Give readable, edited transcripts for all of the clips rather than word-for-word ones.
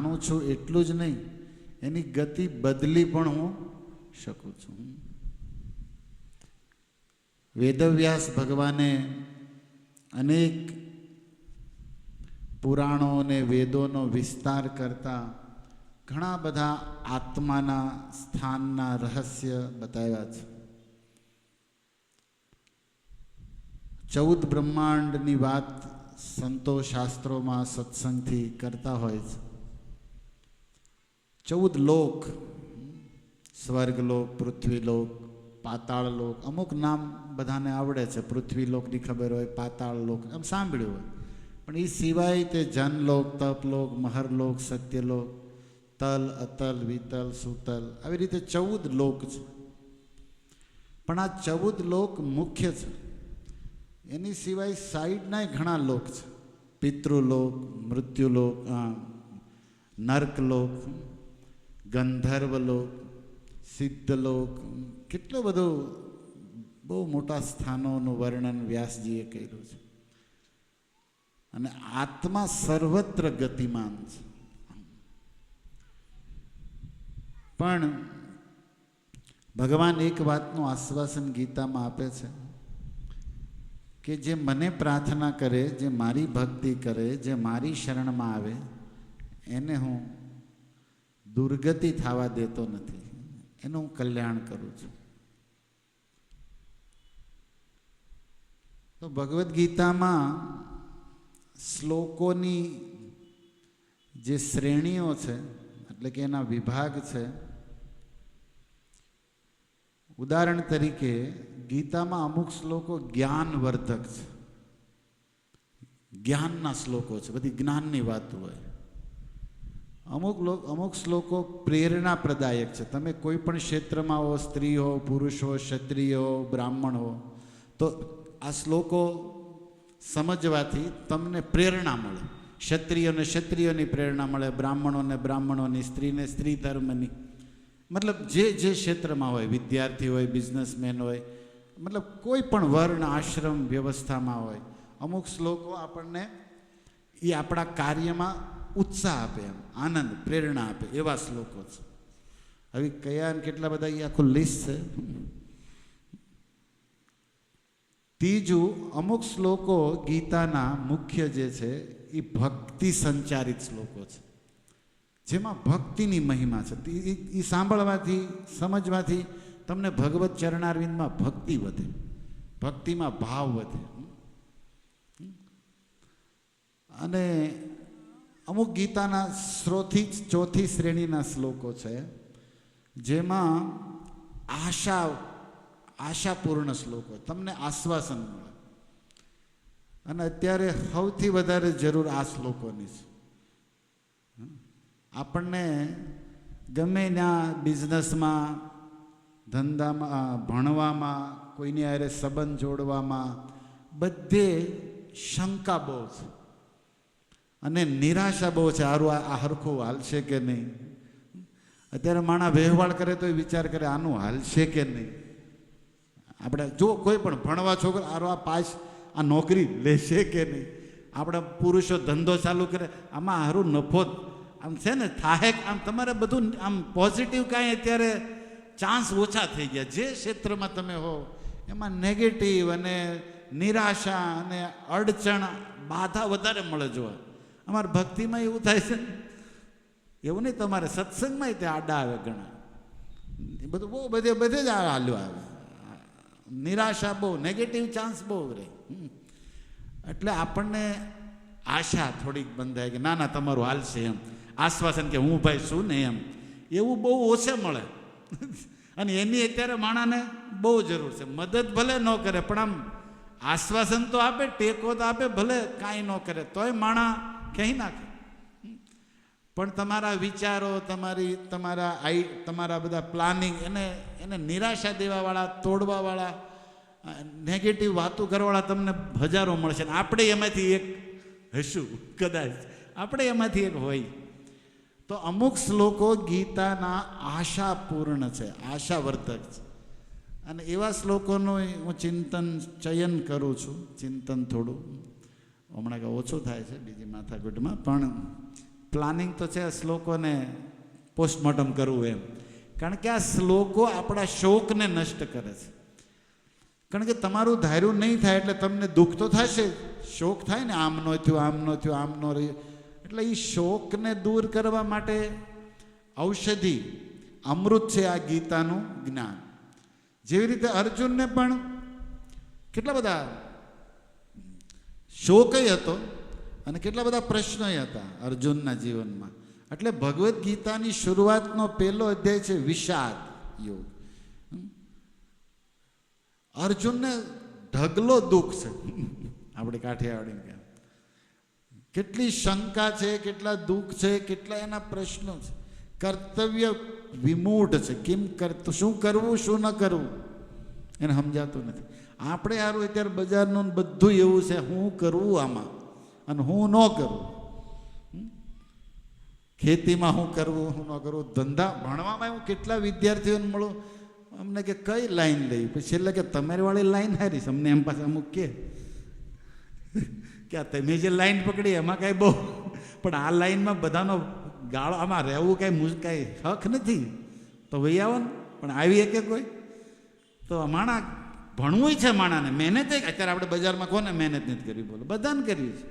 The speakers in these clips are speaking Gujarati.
જાણું છું એટલું જ નહીં, એની ગતિ બદલી પણ હું શકું છું. વેદવ્યાસ ભગવાને અનેક પુરાણો અને વેદોનો વિસ્તાર કરતા ઘણા બધા આત્માના સ્થાનના રહસ્ય બતાવ્યા છે. 14 બ્રહ્માંડની વાત સંતો શાસ્ત્રોમાં સત્સંગથી કરતા હોય છે. 14 લોક, સ્વર્ગલોક, પૃથ્વીલોક, પાતાળલોક, અમુક નામ બધાને આવડે છે. પૃથ્વીલોકની ખબર હોય, પાતાળલોક આમ સાંભળ્યું હોય, પણ એ સિવાય તે જનલોક, તપલોક, મહરલોક, સત્યલોક, તલ, અતલ, વિતલ, સુતલ, આવી રીતે 14 લોક છે. પણ આ 14 લોક મુખ્ય છે. એની સિવાય સાઈડના ઘણા લોક છે. પિતૃલોક, મૃત્યુલોક, નર્કલોક, ગંધર્વલોક, સિદ્ધલોક, કેટલું બધું બહુ મોટા સ્થાનોનું વર્ણન વ્યાસજીએ કર્યું છે. અને આત્મા સર્વત્ર ગતિમાન છે. પણ ભગવાન એક વાતનું આશ્વાસન ગીતામાં આપે છે કે જે મને પ્રાર્થના કરે, જે મારી ભક્તિ કરે, જે મારી શરણમાં આવે, એને હું દુર્ગતિ થવા દેતો નથી, એનું હું કલ્યાણ કરું છું. તો ભગવદ્ ગીતામાં શ્લોકોની જે શ્રેણીઓ છે, એટલે કે એના વિભાગ છે. ઉદાહરણ તરીકે ગીતામાં અમુક શ્લોકો જ્ઞાનવર્ધક છે, જ્ઞાનના શ્લોકો છે, બધી જ્ઞાનની વાત હોય. અમુક શ્લોકો પ્રેરણાપ્રદાયક છે. તમે કોઈ પણ ક્ષેત્રમાં હો, સ્ત્રી હો, પુરુષ હો, ક્ષત્રિય હો, બ્રાહ્મણ હો, તો આ શ્લોકો સમજવાથી તમને પ્રેરણા મળે. ક્ષત્રિયોને ક્ષત્રિયોની પ્રેરણા મળે, બ્રાહ્મણોને બ્રાહ્મણોની, સ્ત્રીને સ્ત્રી ધર્મની. મતલબ જે ક્ષેત્રમાં હોય, વિદ્યાર્થી હોય, બિઝનેસમેન હોય, મતલબ કોઈ પણ વર્ણ, આશ્રમ, વ્યવસ્થામાં હોય, અમુક શ્લોકો આપણને એ આપણા કાર્યમાં ઉત્સાહ આપે, એમ આનંદ, પ્રેરણા આપે, એવા શ્લોકો છે. હવે કયા કેટલા બધા એ આખું લિસ્ટ છે. ત્રીજું, અમુક શ્લોકો ગીતાના મુખ્ય જે છે એ ભક્તિ સંચારિત શ્લોકો છે, જેમાં ભક્તિની મહિમા છે. એ સાંભળવાથી, સમજવાથી તમને ભગવત ચરણારવિંદમાં ભક્તિ વધે, ભક્તિમાં ભાવ વધે. અને અમુક ગીતાના ચોથી શ્રેણીના શ્લોકો છે, જેમાં આશાપૂર્ણ શ્લોકો, તમને આશ્વાસન મળે. અને અત્યારે સૌથી વધારે જરૂર આ શ્લોકોની છે. આપણને ગમે ત્યાં બિઝનેસમાં, ધંધામાં, ભણવામાં, કોઈની હારે સંબંધ જોડવામાં, બધે શંકા બહુ છે અને નિરાશા બહુ છે. આ હરખું હાલશે કે નહીં. અત્યારે માણસ વ્યવહાર કરે તો વિચાર કરે આનું હાલશે કે નહીં. આપણે જો કોઈ પણ ભણવા છોકરા આ નોકરી લેશે કે નહીં. આપણે પુરુષો ધંધો ચાલુ કરે, આમાં સારું નફો આમ છે ને થાય, આમ તમારે બધું આમ પોઝિટિવ કાંઈ અત્યારે ચાન્સ ઓછા થઈ ગયા. જે ક્ષેત્રમાં તમે હો એમાં નેગેટિવ અને નિરાશા અને અડચણ, બાધા વધારે મળે. જોવા અમારે ભક્તિમાં એવું થાય છે, એવું નહીં, તમારે સત્સંગમાં તે આડા આવે ઘણા, એ બધું બહુ બધે જ હાલ્યો આવે. નિરાશા બહુ, નેગેટિવ ચાન્સ બહુ રહે. એટલે આપણને આશા થોડીક બંધાય કે ના ના તમારું હાલશે, એમ આશ્વાસન કે હું ભાઈ શું ને એમ, એવું બહુ ઓછે મળે. અને એની અત્યારે માણાને બહુ જરૂર છે. મદદ ભલે ન કરે પણ આમ આશ્વાસન તો આપે, ટેકો તો આપે, ભલે કાંઈ ન કરે તોય માણા કહી નાખે. પણ તમારા વિચારો, તમારા બધા પ્લાનિંગ, એને નિરાશા દેવાવાળા, તોડવાવાળા, નેગેટિવ વાતો કરવાવાળા તમને હજારો મળશે. ને આપણે એમાંથી એક હશું, કદાચ આપણે એમાંથી એક હોય. તો અમુક શ્લોકો ગીતાના આશાપૂર્ણ છે, આશાવર્ધક છે. અને એવા શ્લોકોનું હું ચયન કરું છું. ચિંતન થોડું હમણાં ઓછું થાય છે બીજી માથાકૂટમાં, પણ પ્લાનિંગ તો છે શ્લોકોને પોસ્ટમોર્ટમ કરવું એમ, કારણ કે આ શ્લોકો આપણા શોકને નષ્ટ કરે છે. કારણ કે તમારું ધાર્યું નહીં થાય એટલે તમને દુઃખ તો થશે, શોક થાય ને, આમ ન થયું, આમ ન થયું, આમ ન રહ્યું. એટલે એ શોકને દૂર કરવા માટે ઔષધિ અમૃત છે આ ગીતાનું જ્ઞાન. જેવી રીતે અર્જુનને પણ કેટલા બધા શોકય હતો અને કેટલા બધા પ્રશ્નોય હતા અર્જુનના જીવનમાં. એટલે ભગવદ્ ગીતાની શરૂઆતનો પહેલો અધ્યાય છે વિષાદ યોગ. અર્જુનને ઢગલો દુઃખ છે, આપણે કાઠિયાવાડી કેટલી શંકા છે, કેટલા દુઃખ છે, કેટલા એના પ્રશ્નો છે. કર્તવ્ય વિમૂઢ છે, કેમ શું કરવું શું ન કરવું એને સમજાતું નથી. આપણે સારું અત્યારે બજારનું બધું એવું છે, હું કરવું આમાં અને હું ન કરવું, ખેતીમાં હું કરવું હું ન કરવું, ધંધા ભણવામાં હું કેટલા વિદ્યાર્થીઓને મળું, અમને કે કઈ લાઈન લઈ, પછી છેલ્લે કે તમારી વાળી લાઈન હારી છે, અમને એમ પાસે અમુક કે તમે જે લાઈન પકડી એમાં કાંઈ બહુ, પણ આ લાઈનમાં બધાનો ગાળો આમાં રહેવું કાંઈ હક નથી, તો ભાઈ આવો ને. પણ આવી કે કોઈ તો માણા ભણવું છે, માણાને મહેનત. અત્યારે આપણે બજારમાં કોને મહેનત નથી કરવી, બોલો, બધાને કરવી છે.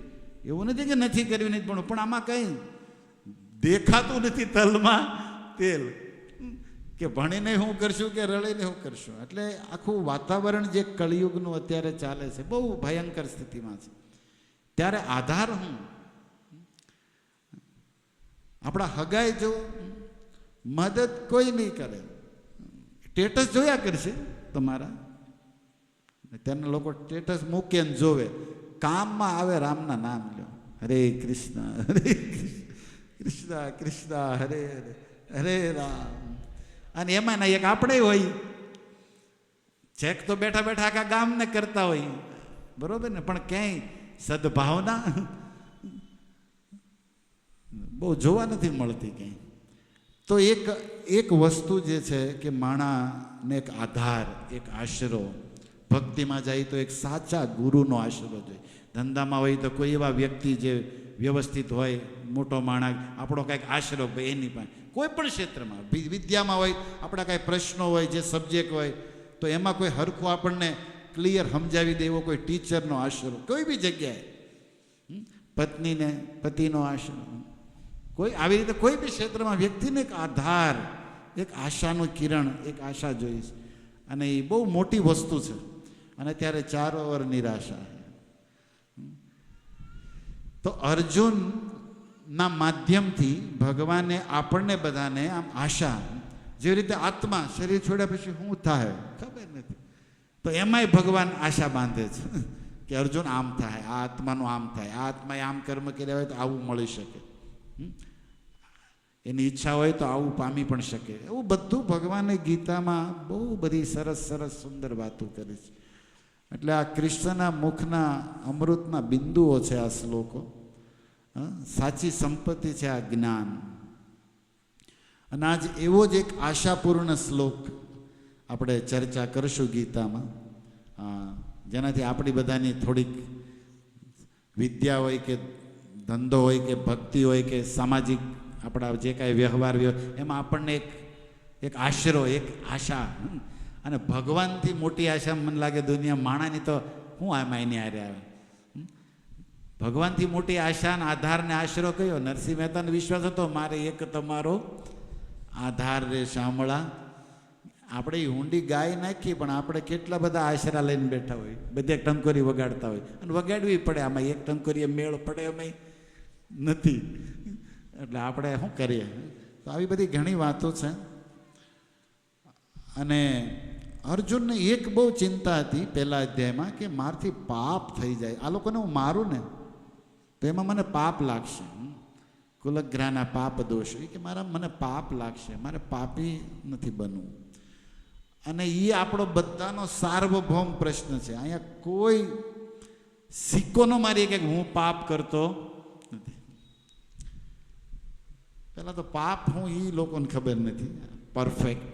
એવું નથી કે નથી કરવી નથી ભણવું, પણ આમાં કંઈ દેખાતું નથી તલમાં તેલ, કે ભણીને શું કરશું કે રળીને શું કરશું. એટલે આખું વાતાવરણ જે કળિયુગનું અત્યારે ચાલે છે બહુ ભયંકર સ્થિતિમાં છે. ત્યારે આધાર હું આપણા હગાઈ જો મદદ કોઈ નહીં કરે, સ્ટેટસ જોયા કરશે તમારા. ત્યારના લોકો સ્ટેટસ મૂકે ને જોવે, કામમાં આવે રામના નામ લ્યો, હરે કૃષ્ણ હરે કૃષ્ણ કૃષ્ણ હરે હરે હરે રામ. અને એમાં ના એક આપણે હોય, ચેક તો બેઠા બેઠા આખા ગામને કરતા હોય, બરોબર ને, પણ ક્યાંય સદભાવના બહુ જોવા નથી મળતી ક્યાંય. તો એક વસ્તુ જે છે કે માણાને એક આધાર, એક આશરો, ભક્તિમાં જાય તો એક સાચા ગુરુનો આશરો જોઈએ. ધંધામાં હોય તો કોઈ એવા વ્યક્તિ જે વ્યવસ્થિત હોય, મોટો માણસ, આપણો કાંઈક આશરો એની પાસે. કોઈ પણ ક્ષેત્રમાં, વિદ્યામાં હોય, આપણા કાંઈ પ્રશ્નો હોય, જે સબ્જેક્ટ હોય, તો એમાં કોઈ હરખું આપણને ક્લિયર સમજાવી દે એવો કોઈ ટીચરનો આશરો, કોઈ બી જગ્યાએ, પત્નીને પતિનો આશરો, કોઈ આવી રીતે કોઈ બી ક્ષેત્રમાં વ્યક્તિને એક આધાર, એક આશાનું કિરણ, એક આશા જોઈશ. અને એ બહુ મોટી વસ્તુ છે. અને ત્યારે ચારો ઓર નિરાશા. તો અર્જુનના માધ્યમથી ભગવાને આપણને બધાને આમ આશા, જેવી રીતે આત્મા શરીર છોડ્યા પછી શું થાય ખબર નથી, તો એમાંય ભગવાન આશા બાંધે છે કે અર્જુન આમ થાય, આ આત્માનું આમ થાય, આ આત્માએ આમ કર્મ કર્યા હોય તો આવું મળી શકે, એની ઈચ્છા હોય તો આવું પામી પણ શકે. એવું બધું ભગવાને ગીતામાં બહુ બધી સરસ સરસ સુંદર વાતો કરી છે. એટલે આ કૃષ્ણના મુખના અમૃતના બિંદુઓ છે આ શ્લોકો. સાચી સંપત્તિ છે આ જ્ઞાન. અને આજ એવો જ એક આશાપૂર્ણ શ્લોક આપણે ચર્ચા કરીશું ગીતામાં, જેનાથી આપણી બધાની થોડીક વિદ્યા હોય કે ધંધો હોય કે ભક્તિ હોય કે સામાજિક આપણા જે કાંઈ વ્યવહાર એમાં આપણને એક આશરો, એક આશા. અને ભગવાનથી મોટી આશા મને લાગે દુનિયા માણાની તો હું આમાં એની હારે આવે. ભગવાનથી મોટી આશા અને આધાર ને આશરો કયો? નરસિંહ મહેતાનો વિશ્વાસ હતો, મારે એક તમારો આધાર રે શામળા. આપણે એ હુંડી ગાય નાખીએ, પણ આપણે કેટલા બધા આશરા લઈને બેઠા હોય, બધે ટંકોરી વગાડતા હોય, અને વગાડવી પડે. આમાં એક ટંકોરીએ મેળ પડે અમે નથી, એટલે આપણે શું કરીએ? તો આવી બધી ઘણી વાતો છે. અને અર્જુનને એક બહુ ચિંતા હતી પહેલા અધ્યાયમાં કે મારથી પાપ થઈ જાય, આ લોકોને હું મારું ને તો એમાં મને પાપ લાગશે, કુલગ્રાના પાપ દોષ, કે મને પાપ લાગશે, મારે પાપી નથી બનવું. અને એ આપણો બધાનો સાર્વભૌમ પ્રશ્ન છે. અહીંયા કોઈ સિક્કો ન મારીએ કે હું પાપ કરતો નથી. પહેલાં તો પાપ હું એ લોકોને ખબર નથી પરફેક્ટ.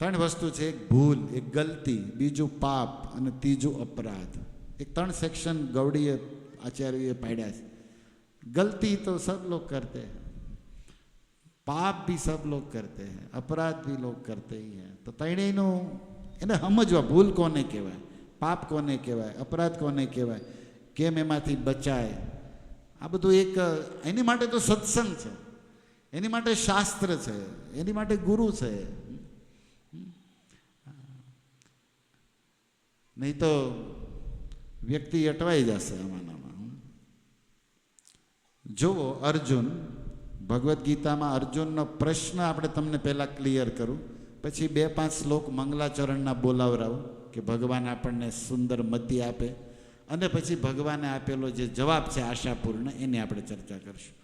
ત્રણ વસ્તુ છે, એક ભૂલ, એક ગલતી, બીજું પાપ અને ત્રીજું અપરાધ. એક 3 સેક્શન ગૌડીએ આચાર્યએ પાડ્યા છે. गलती तो सब लोग करते हैं, पाप भी सब लोग करते हैं, अपराध भी लोग करते ही हैं. તો ત્રણેયનું એને સમજવા, ભૂલ કોને કહેવાય, પાપ કોને કહેવાય, અપરાધ કોને કહેવાય, કેમ એમાંથી બચાય, આ બધું એક એની માટે તો સત્સંગ છે, એની માટે શાસ્ત્ર છે, એની માટે ગુરુ છે. નહીં તો વ્યક્તિ અટવાઈ જશે આમાં. જુઓ અર્જુન, ભગવદ્ ગીતામાં અર્જુનનો પ્રશ્ન આપણે તમને પહેલાં ક્લિયર કરું, પછી 2-5 શ્લોક મંગલાચરણના બોલાવરાવું કે ભગવાન આપણને સુંદર મતિ આપે, અને પછી ભગવાને આપેલો જે જવાબ છે આશાપૂર્ણ, એની આપણે ચર્ચા કરીશું.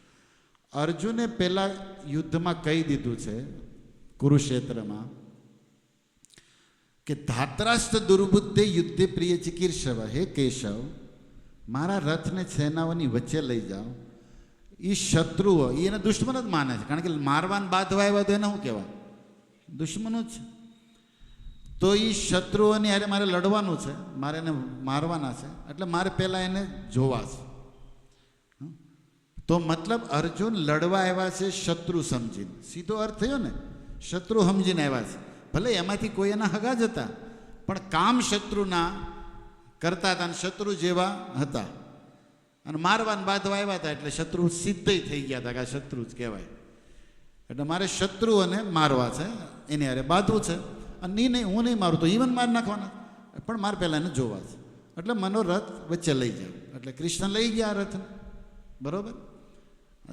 અર્જુને પહેલાં યુદ્ધમાં કહી દીધું છે કુરુક્ષેત્રમાં કે ધાત્રાસ્ત્ર દુર્બુદ્ધે યુદ્ધે પ્રિય ચિકીર્ષવ, હે કેશવ, મારા રથને સેનાઓની વચ્ચે લઈ જાઓ. એ શત્રુઓ, એને દુશ્મન જ માને છે, કારણ કે મારવાન બાંધવા આવ્યા તો એને શું કહેવાય, દુશ્મનો જ છે. તો એ શત્રુઓની હારે મારે લડવાનું છે, મારે એને મારવાના છે, એટલે મારે પહેલાં એને જોવા છે. તો મતલબ અર્જુન લડવા આવ્યા છે શત્રુ સમજીને, સીધો અર્થ થયો ને, શત્રુ સમજીને આવ્યા છે. ભલે એમાંથી કોઈ એના હગા જ હતા, પણ કામ શત્રુના કરતા હતા અને શત્રુ જેવા હતા, અને મારવાન બાંધવા આવ્યા હતા, એટલે શત્રુ સિદ્ધ થઈ ગયા હતા કે આ શત્રુ જ કહેવાય. એટલે મારે શત્રુઓને મારવા છે, એની હારે બાંધવું છે. અને નહીં, હું નહીં મારું તો ઈવન માર નાખવાના, પણ મારે પહેલાં એને જોવા છે. એટલે મનો રથ વચ્ચે લઈ જાવ. એટલે કૃષ્ણ લઈ ગયા રથને, બરાબર,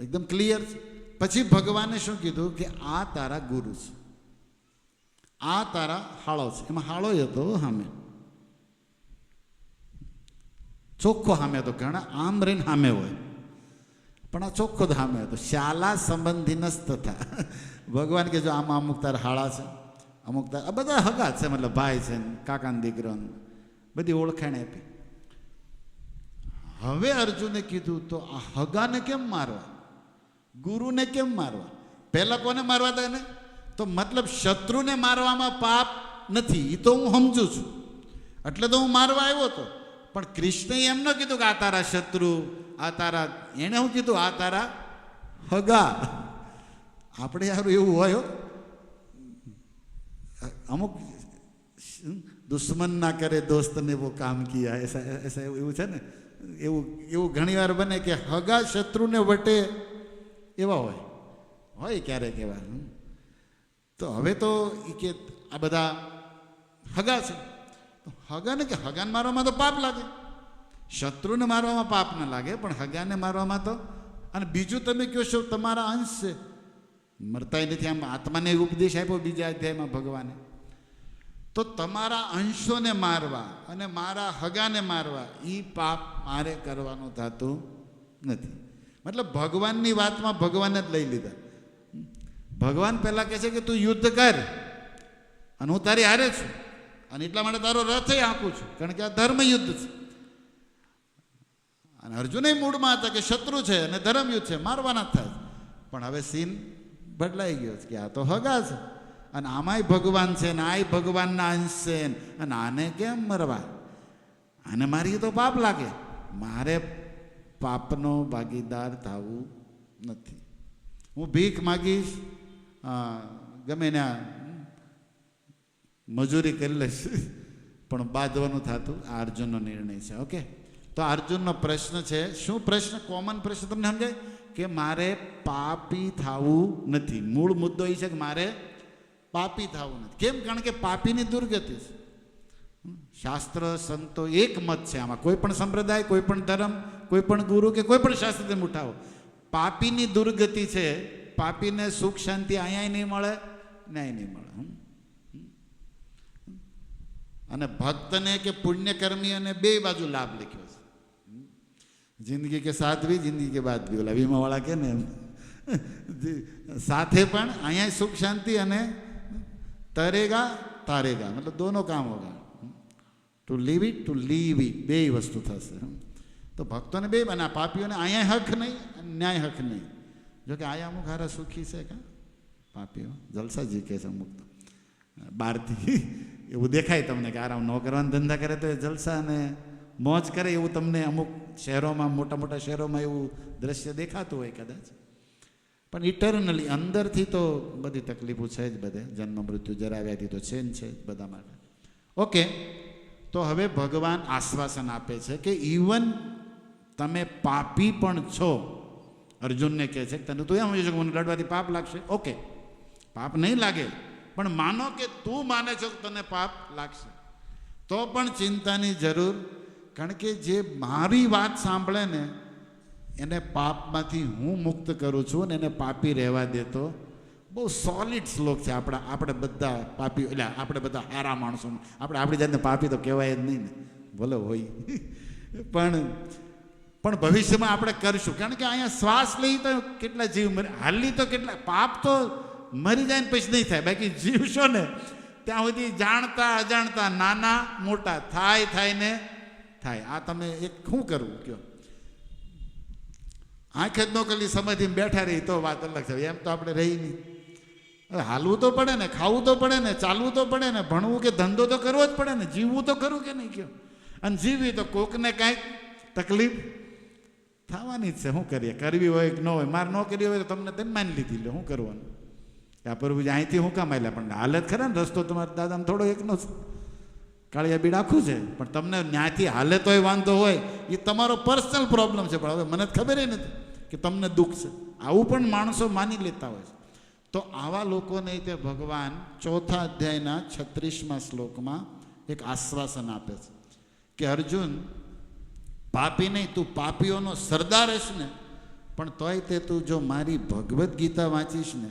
એકદમ ક્લિયર છે. પછી ભગવાને શું કીધું કે આ તારા ગુરુ છે, આ તારા હાળો છે. એમાં હાળો હતો સામે, ચોખ્ખો સામે હતો. ઘણા આમ રહીને સામે હોય, પણ આ ચોખ્ખો જ સામે હતો. શાલા સંબંધી નસ તથા ભગવાન કે જો આમાં અમુક તારા હાળા છે, અમુક તાર, આ બધા હગા છે, મતલબ ભાઈ છે, કાકાનો દીકરો, બધી ઓળખાણ આપી. હવે અર્જુને કીધું તો આ હગાને કેમ મારવા, ગુરુને કેમ મારવા? પહેલા કોને મારવા હતા એને? તો મતલબ શત્રુને મારવામાં પાપ નથી, એ તો હું સમજુ છું, એટલે તો હું મારવા આવ્યો હતો. પણ કૃષ્ણએ એમ ન કીધું કે આ તારા શત્રુ, આ તારા, એણે શું કીધું આ તારા હગા. આપણે યાર એવું હોય, અમુક દુશ્મન ના કરે દોસ્તને વો કામ કિયા, એસા એવું છે ને, એવું ઘણી વાર બને કે હગા શત્રુને વટે એવા હોય ક્યારેક એવા. તો હવે તો એ કે આ બધા હગા છે, હગાને કે હગાને મારવામાં તો પાપ લાગે, શત્રુને મારવામાં પાપ ન લાગે, પણ હગાને મારવામાં તો. અને બીજું તમે કહો છો તમારા અંશ છે, મરતાય નથી. આમ આત્માને ઉપદેશ આપ્યો બીજા અધ્યાયમાં ભગવાને. તો તમારા અંશોને મારવા અને મારા હગાને મારવા, એ પાપ મારે કરવાનું થતું નથી. મતલબ ભગવાનની વાતમાં ભગવાને જ લઈ લીધા. ભગવાન પહેલાં કહે છે કે તું યુદ્ધ કર, અને હું તારી હારે છું, અને એટલા માટે તારો રથ આપું છું, કારણ કે આ ધર્મ યુદ્ધ છે. અને અર્જુને મૂળમાં હતા કે શત્રુ છે અને ધર્મ યુદ્ધ છે, મારવાના જ થાય. પણ હવે સીન બદલાઈ ગયો છે કે આ તો હગા છે, અને આમાંય ભગવાન છે, ને આય ભગવાનના અંશ છે, અને આને કેમ મરવા? આને મારી તો પાપ લાગે, મારે પાપનો ભાગીદાર થવું નથી. હું ભીખ માગીશ, ગમે ને મજૂરી કરી લઈશ, પણ બાંધવાનું થતું આ અર્જુનનો નિર્ણય છે. ઓકે, તો અર્જુનનો પ્રશ્ન છે, શું પ્રશ્ન? કોમન પ્રશ્ન તમને સમજાય કે મારે પાપી થવું નથી. મૂળ મુદ્દો એ છે કે મારે પાપી થવું નથી. કેમ? કારણ કે પાપીની દુર્ગતિ છે. શાસ્ત્ર સંતો એક મત છે આમાં, કોઈ પણ સંપ્રદાય, કોઈ પણ ધર્મ, કોઈ પણ ગુરુ કે કોઈ પણ શાસ્ત્રને ઉઠાવો, પાપીની દુર્ગતિ છે. પાપીને સુખ શાંતિ અહીંયા નહીં મળે, ન્યાય નહીં મળે. અને ભક્તને કે પુણ્યકર્મીઓને બે બાજુ લાભ લખ્યો છે. જિંદગી કે સાથ ભી, જિંદગી કે બાદ ભી. ઓલા વીમાવાળા કે ને સાથે પણ અહીંયા સુખ શાંતિ, અને તરેગા તારેગા, મતલબ દોનો કામ હોગા. To leave it, to leave it, બે વસ્તુ થશે. તો ભક્તોને બે, અને પાપીઓને અહીંયા હક નહીં, ન્યાય હક નહીં. જોકે આયા અમુક હારા સુખી છે કા પાપીઓ, જલસાજી કે છે અમુક તો બહારથી એવું દેખાય તમને કે આરામ ન કરવાના ધંધા કરે તો એ જલસા અને મોજ કરે એવું તમને અમુક શહેરોમાં, મોટા મોટા શહેરોમાં એવું દ્રશ્ય દેખાતું હોય કદાચ, પણ ઇટરનલી અંદરથી તો બધી તકલીફો છે જ, બધે જન્મ મૃત્યુ જરા વ્યાધિ તો છે જ બધા માટે. ઓકે, તો હવે ભગવાન આશ્વાસન આપે છે કે ઇવન તમે પાપી પણ છો. અર્જુનને કહે છે તને તું એમ સમજી શકો મને લડવાથી પાપ લાગશે. ઓકે, પાપ નહીં લાગે, પણ માનો કે તું માને છો કે તને પાપ લાગશે તો પણ ચિંતાની જરૂર, કારણ કે જે મારી વાત સાંભળે ને એને પાપમાંથી હું મુક્ત કરું છું ને એને પાપી રહેવા દેતો. બહુ સોલિડ શ્લોક છે. આપણે બધા પાપી, એટલે આપણે બધા સારા માણસો, આપણી જાતને પાપી તો કહેવાય જ નહીં ને, ભલે હોય પણ ભવિષ્યમાં આપણે કરીશું, કારણ કે અહીંયા શ્વાસ લઈ તો કેટલા જીવ મરે, હાલી તો કેટલા, પાપ તો મરી જાય ને પછી નહીં થાય, બાકી જીવશો ને ત્યાં સુધી જાણતા અજાણતા નાના મોટા થાય ને થાય. આ તમે એક શું કરવું કયો, આંખે જ નોકલી સમાધિમાં બેઠા રહી તો વાત અલગ છે, એમ તો આપણે રહી નહીં. હવે હાલવું તો પડે ને, ખાવું તો પડે ને, ચાલવું તો પડે ને, ભણવું કે ધંધો તો કરવો જ પડે ને, જીવવું તો ખરું કે નહીં કયો. અને જીવી તો કોકને કાંઈક તકલીફ થવાની જ છે. શું કરીએ, કરવી હોય કે ન હોય, મારે ન કરવી હોય તો તમને તેમ માની લીધી, લે શું કરવાનું. આ પ્રભુજી અહીંથી હું કામ આવેલા, પણ હાલત ખરા ને, રસ્તો તમારા દાદાને થોડો એકનો કાળિયા બીડ આખું છે, પણ તમને ત્યાંથી હાલે તોય વાંધો હોય એ તમારો પર્સનલ પ્રોબ્લેમ છે. પણ હવે મને ખબર નથી કે તમને દુઃખ છે, આવું પણ માણસો માની લેતા હોય છે. તો આવા લોકોને તે ભગવાન 4થા અધ્યાયના 36મા શ્લોકમાં એક આશ્વાસન આપે છે કે અર્જુન, પાપી નહીં, તું પાપીઓનો સરદાર હશ ને, પણ તોય તે તું જો મારી ભગવદ્ ગીતા વાંચીશ ને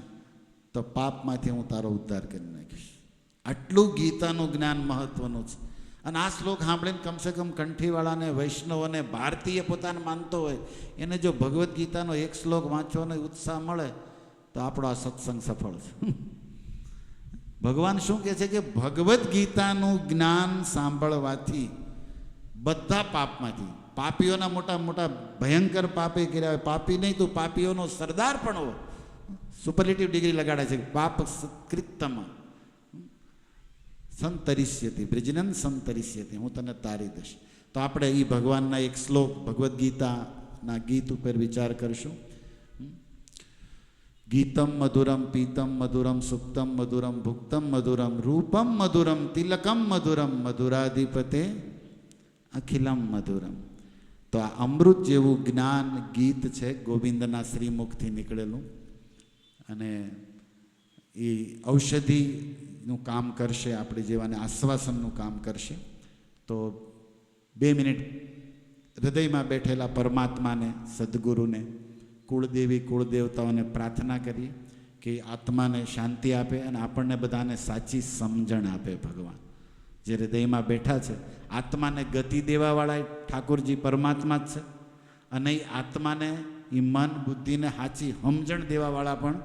તો પાપમાંથી હું તારો ઉદ્ધાર કરી નાખીશ. આટલું ગીતાનું જ્ઞાન મહત્વનું છે. અને આ શ્લોક સાંભળીને કમસે કમ કંઠીવાળાને, વૈષ્ણવોને, ભારતીય પોતાને માનતો હોય એને જો ભગવદ્ ગીતાનો એક શ્લોક વાંચવાનો ઉત્સાહ મળે તો આપણો આ સત્સંગ સફળ છે. ભગવાન શું કહે છે કે ભગવદ્ ગીતાનું જ્ઞાન સાંભળવાથી બધા પાપમાંથી, પાપીઓના મોટા મોટા ભયંકર પાપે કર્યા હોય, પાપી નહીં તો પાપીઓનો સરદાર પણ હો, સુપરલેટિવ ડિગ્રી લગાડે છે, પાપ કૃત્તમ સંતરિષ્યતિ બ્રિજનન સંતરિષ્યતિ, હું તને તારી દઈશ. તો આપણે એ ભગવાનના એક શ્લોક ભગવદ્ ગીતાના ગીત ઉપર વિચાર કરશું. ગીતમ મધુરમ પીતમ મધુરમ સુપ્તમ મધુરમ ભુક્તમ મધુરમ રૂપમ મધુરમ તિલકમ મધુરમ મધુરાધિપતે અખિલમ મધુરમ. તો આ અમૃત જેવું જ્ઞાન ગીત છે, ગોવિંદના શ્રીમુખથી નીકળેલું, અને એ ઔષધિનું કામ કરશે, આપણે જેવાને આશ્વાસનનું કામ કરશે. તો 2 મિનિટ હૃદયમાં બેઠેલા પરમાત્માને, સદગુરુને, કુળદેવી કુળદેવતાઓને પ્રાર્થના કરીએ કે આત્માને શાંતિ આપે અને આપણને બધાને સાચી સમજણ આપે. ભગવાન જે હૃદયમાં બેઠા છે, આત્માને ગતિ દેવાવાળા ઠાકોરજી પરમાત્મા જ છે, અને એ આત્માને, એ મન બુદ્ધિને સાચી સમજણ દેવાવાળા પણ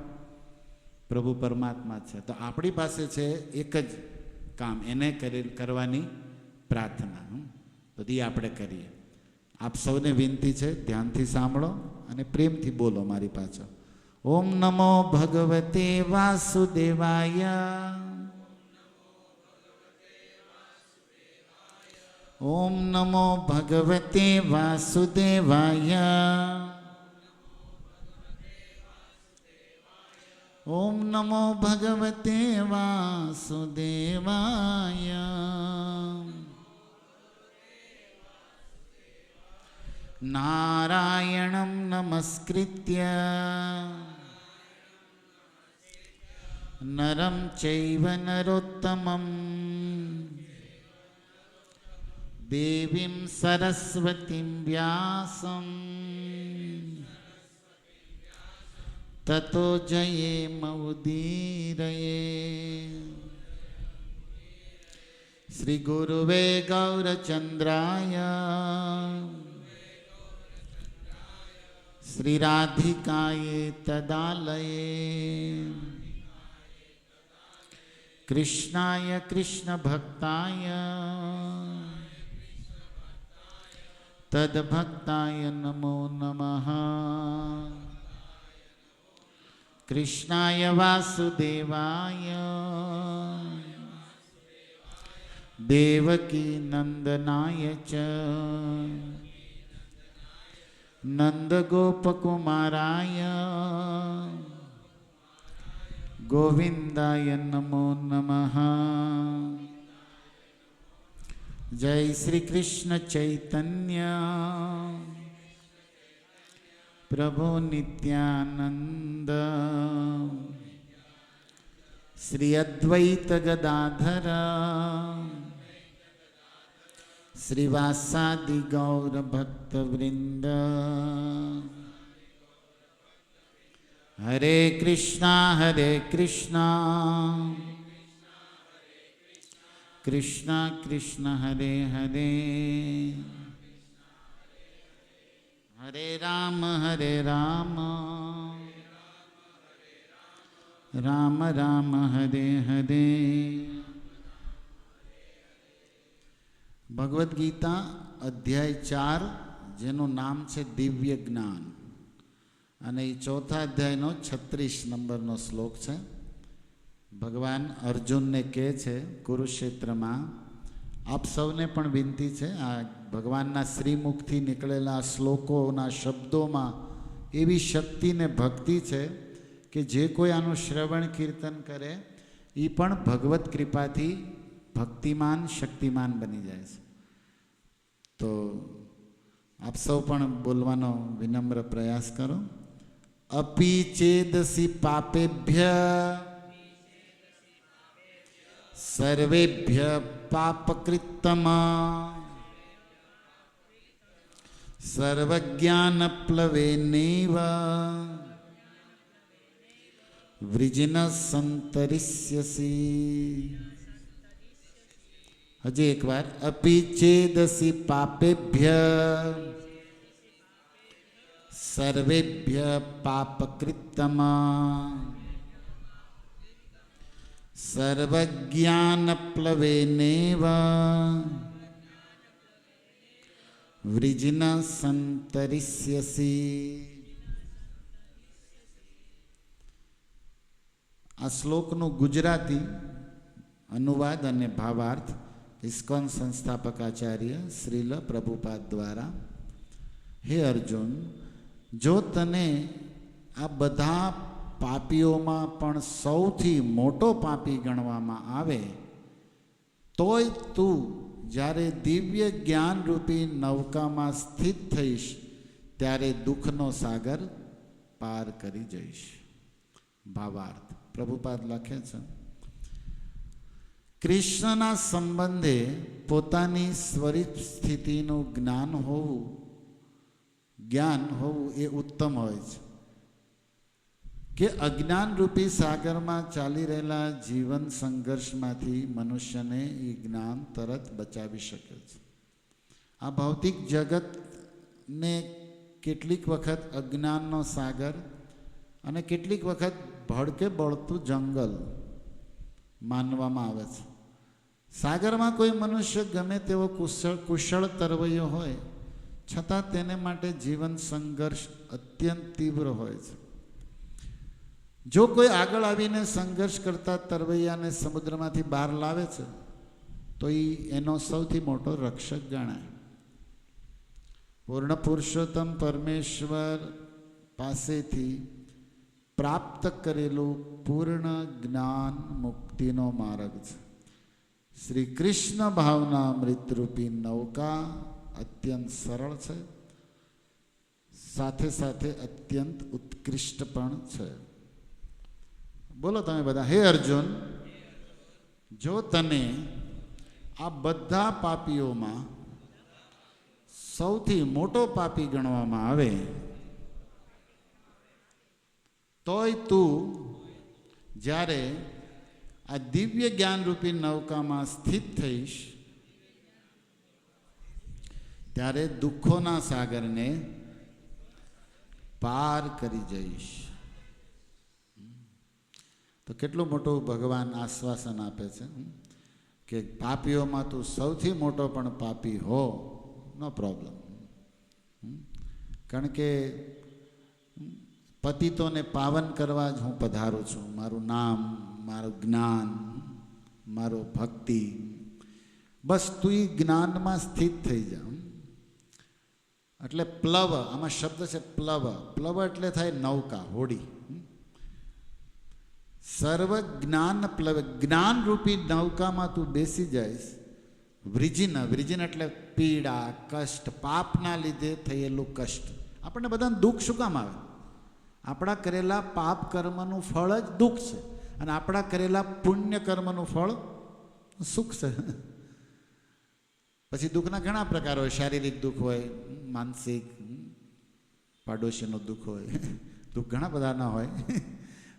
પ્રભુ પરમાત્મા છે. તો આપણી પાસે છે એક જ કામ, એને કરવાની પ્રાર્થના. તો એ આપણે કરીએ. આપ સૌને વિનંતી છે, ધ્યાનથી સાંભળો અને પ્રેમથી બોલો મારી પાછળ. ઓમ નમો ભગવતે વાસુદેવાય, ઓમ નમો ભગવતે વાસુદેવાય, ઓમ નમો ભગવતે વાસુદેવાય. નારાયણં નમસ્કૃત્ય નરં ચૈવ નરોત્તમં દેવીં સરસ્વતીં વ્યાસં તતો જયેમ ઉદીરયે. શ્રી ગુરુવે ગૌરચંદ્રાય શ્રી રાધિકાયે તદાલયે કૃષ્ણાય કૃષ્ણ ભક્તાય તદ્ભક્તાય નમો નમઃ. કૃષ્ણાય વાસુદેવાય દેવકી નંદનાય ચ નંદગોપકુમારાય ગોવિંદાય નમો નમઃ. જય શ્રી કૃષ્ણ ચૈતન્ય પ્રભુ નિત્યાનંદ શ્રી અદ્વૈત ગદાધર શ્રીવાસાદિ ગૌર ભક્ત વૃંદ. હરે કૃષ્ણ કૃષ્ણ કૃષ્ણ હરે હરે, હરે રામ રામ રામ હરે હરે. ભગવદ્ ગીતા અધ્યાય 4, જેનું નામ છે દિવ્ય જ્ઞાન, અને એ ચોથા અધ્યાયનો 36 નંબરનો શ્લોક છે. ભગવાન અર્જુનને કહે છે કુરુક્ષેત્રમાં, આપ સૌને પણ વિનંતી છે, આ ભગવાનના શ્રીમુખથી નીકળેલા શ્લોકોના શબ્દોમાં એવી શક્તિ ને ભક્તિ છે કે જે કોઈ આનું શ્રવણ કીર્તન કરે એ પણ ભગવત કૃપાથી ભક્તિમાન શક્તિમાન બની જાય છે. તો આપ સૌ પણ બોલવાનો વિનમ્ર પ્રયાસ કરો. અપી ચેદસી પાપેભ્ય સર્વેભ્ય પાપકૃત્તમ સર્વજ્ઞાન પ્લવેનૈવ વૃજન સંતરિષ્યસી. હજી એકવાર. અપી ચેદસી પાપેભ્ય સર્વેભ્ય પાપકૃત્તમ સર્વજ્ઞાન પ્લવેનૈવ વૃજન સંતરિષ્યસી. આ શ્લોકનું ગુજરાતી અનુવાદ અને ભાવાર્થ ઇસ્કોન સંસ્થાપક આચાર્ય શ્રીલ પ્રભુપાદ દ્વારા. હે અર્જુન, જો તને આ બધા પાપીઓમાં પણ સૌથી મોટો પાપી ગણવામાં આવે, તોય તું જ્યારે દિવ્ય જ્ઞાનરૂપી નૌકામાં સ્થિત થઈશ ત્યારે દુઃખનો સાગર પાર કરી જઈશ. ભાવાર્થ પ્રભુપાદ લખે છે, કૃષ્ણના સંબંધે પોતાની સ્વરૂપ સ્થિતિનું જ્ઞાન હોવું એ ઉત્તમ હોય છે કે અજ્ઞાનરૂપી સાગરમાં ચાલી રહેલા જીવન સંઘર્ષમાંથી મનુષ્યને એ જ્ઞાન તરત બચાવી શકે છે. આ ભૌતિક જગતને કેટલીક વખત અજ્ઞાનનો સાગર અને કેટલીક વખત ભડકે બળતું જંગલ માનવામાં આવે છે. સાગરમાં કોઈ મનુષ્ય ગમે તેવો કુશળ તરવૈયો હોય છતાં તેને માટે જીવન સંઘર્ષ અત્યંત તીવ્ર હોય છે. જો કોઈ આગળ આવીને સંઘર્ષ કરતા તરવૈયાને સમુદ્રમાંથી બહાર લાવે છે તો એનો સૌથી મોટો રક્ષક ગણાય. પૂર્ણ પુરુષોત્તમ પરમેશ્વર પાસેથી પ્રાપ્ત કરેલું પૂર્ણ જ્ઞાન મુક્તિનો માર્ગ છે. શ્રી કૃષ્ણ ભાવના અમૃતરૂપી નૌકા અત્યંત સરળ છે, સાથે સાથે અત્યંત ઉત્કૃષ્ટ પણ છે. બોલો તમે બધા. હે અર્જુન, જો તને આ બધા પાપીઓમાં સૌથી મોટો પાપી ગણવામાં આવે, તોય તું જ્યારે આ દિવ્ય જ્ઞાનરૂપી નૌકામાં સ્થિત થઈશ ત્યારે દુઃખોના સાગરને પાર કરી જઈશ. તો કેટલું મોટું ભગવાન આશ્વાસન આપે છે કે પાપીઓમાં તું સૌથી મોટો પણ પાપી હો, નો પ્રોબ્લેમ. કારણ કે પતિતોને પાવન કરવા જ હું પધારું છું. મારું નામ, મારું જ્ઞાન, મારો ભક્તિ બસ તું એ જ્ઞાનમાં સ્થિત થઈ જા. એટલે પ્લવ, આમાં શબ્દ છે પ્લવ. પ્લવ એટલે થાય નૌકા, હોડી. સર્વ જ્ઞાન પ્લવ, જ્ઞાન રૂપી નૌકામાં તું બેસી જઈશ. વૃજિન, વૃજિન એટલે પીડા, કષ્ટ, પાપના લીધે થયેલું કષ્ટ. આપણને બધાને દુઃખ શું કામ આવે? આપણા કરેલા પાપ કર્મનું ફળ જ દુઃખ છે, અને આપણા કરેલા પુણ્ય કર્મનું ફળ સુખ છે. પછી દુઃખના ઘણા પ્રકાર હોય. શારીરિક દુઃખ હોય, માનસિક, પાડોશીનું દુઃખ હોય, દુઃખ ઘણા બધાના હોય.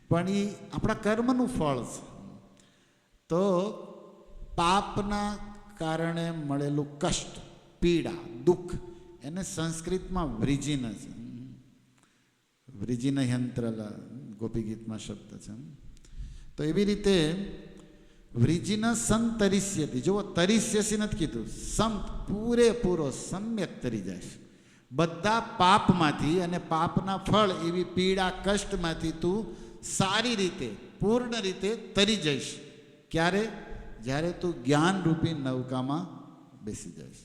પણ એ આપણા કર્મનું ફળ છે. તો પાપના કારણે મળેલું કષ્ટ, પીડા, દુઃખ, એને સંસ્કૃતમાં વૃજિન છે. વૃજિન યંત્ર ગોપી ગીતમાં શબ્દ છે. તો એવી રીતે વૃજિન સંતરિષ્યતિ. જુઓ, તરિષ્યસી નથી કીધું, સમ પૂરેપૂરો સમ્યક તરી જાય. બધા પાપમાંથી અને પાપના ફળ એવી પીડા કષ્ટમાંથી તું સારી રીતે, પૂર્ણ રીતે તરી જઈશ. ક્યારે? જ્યારે તું જ્ઞાનરૂપી નૌકામાં બેસી જઈશ.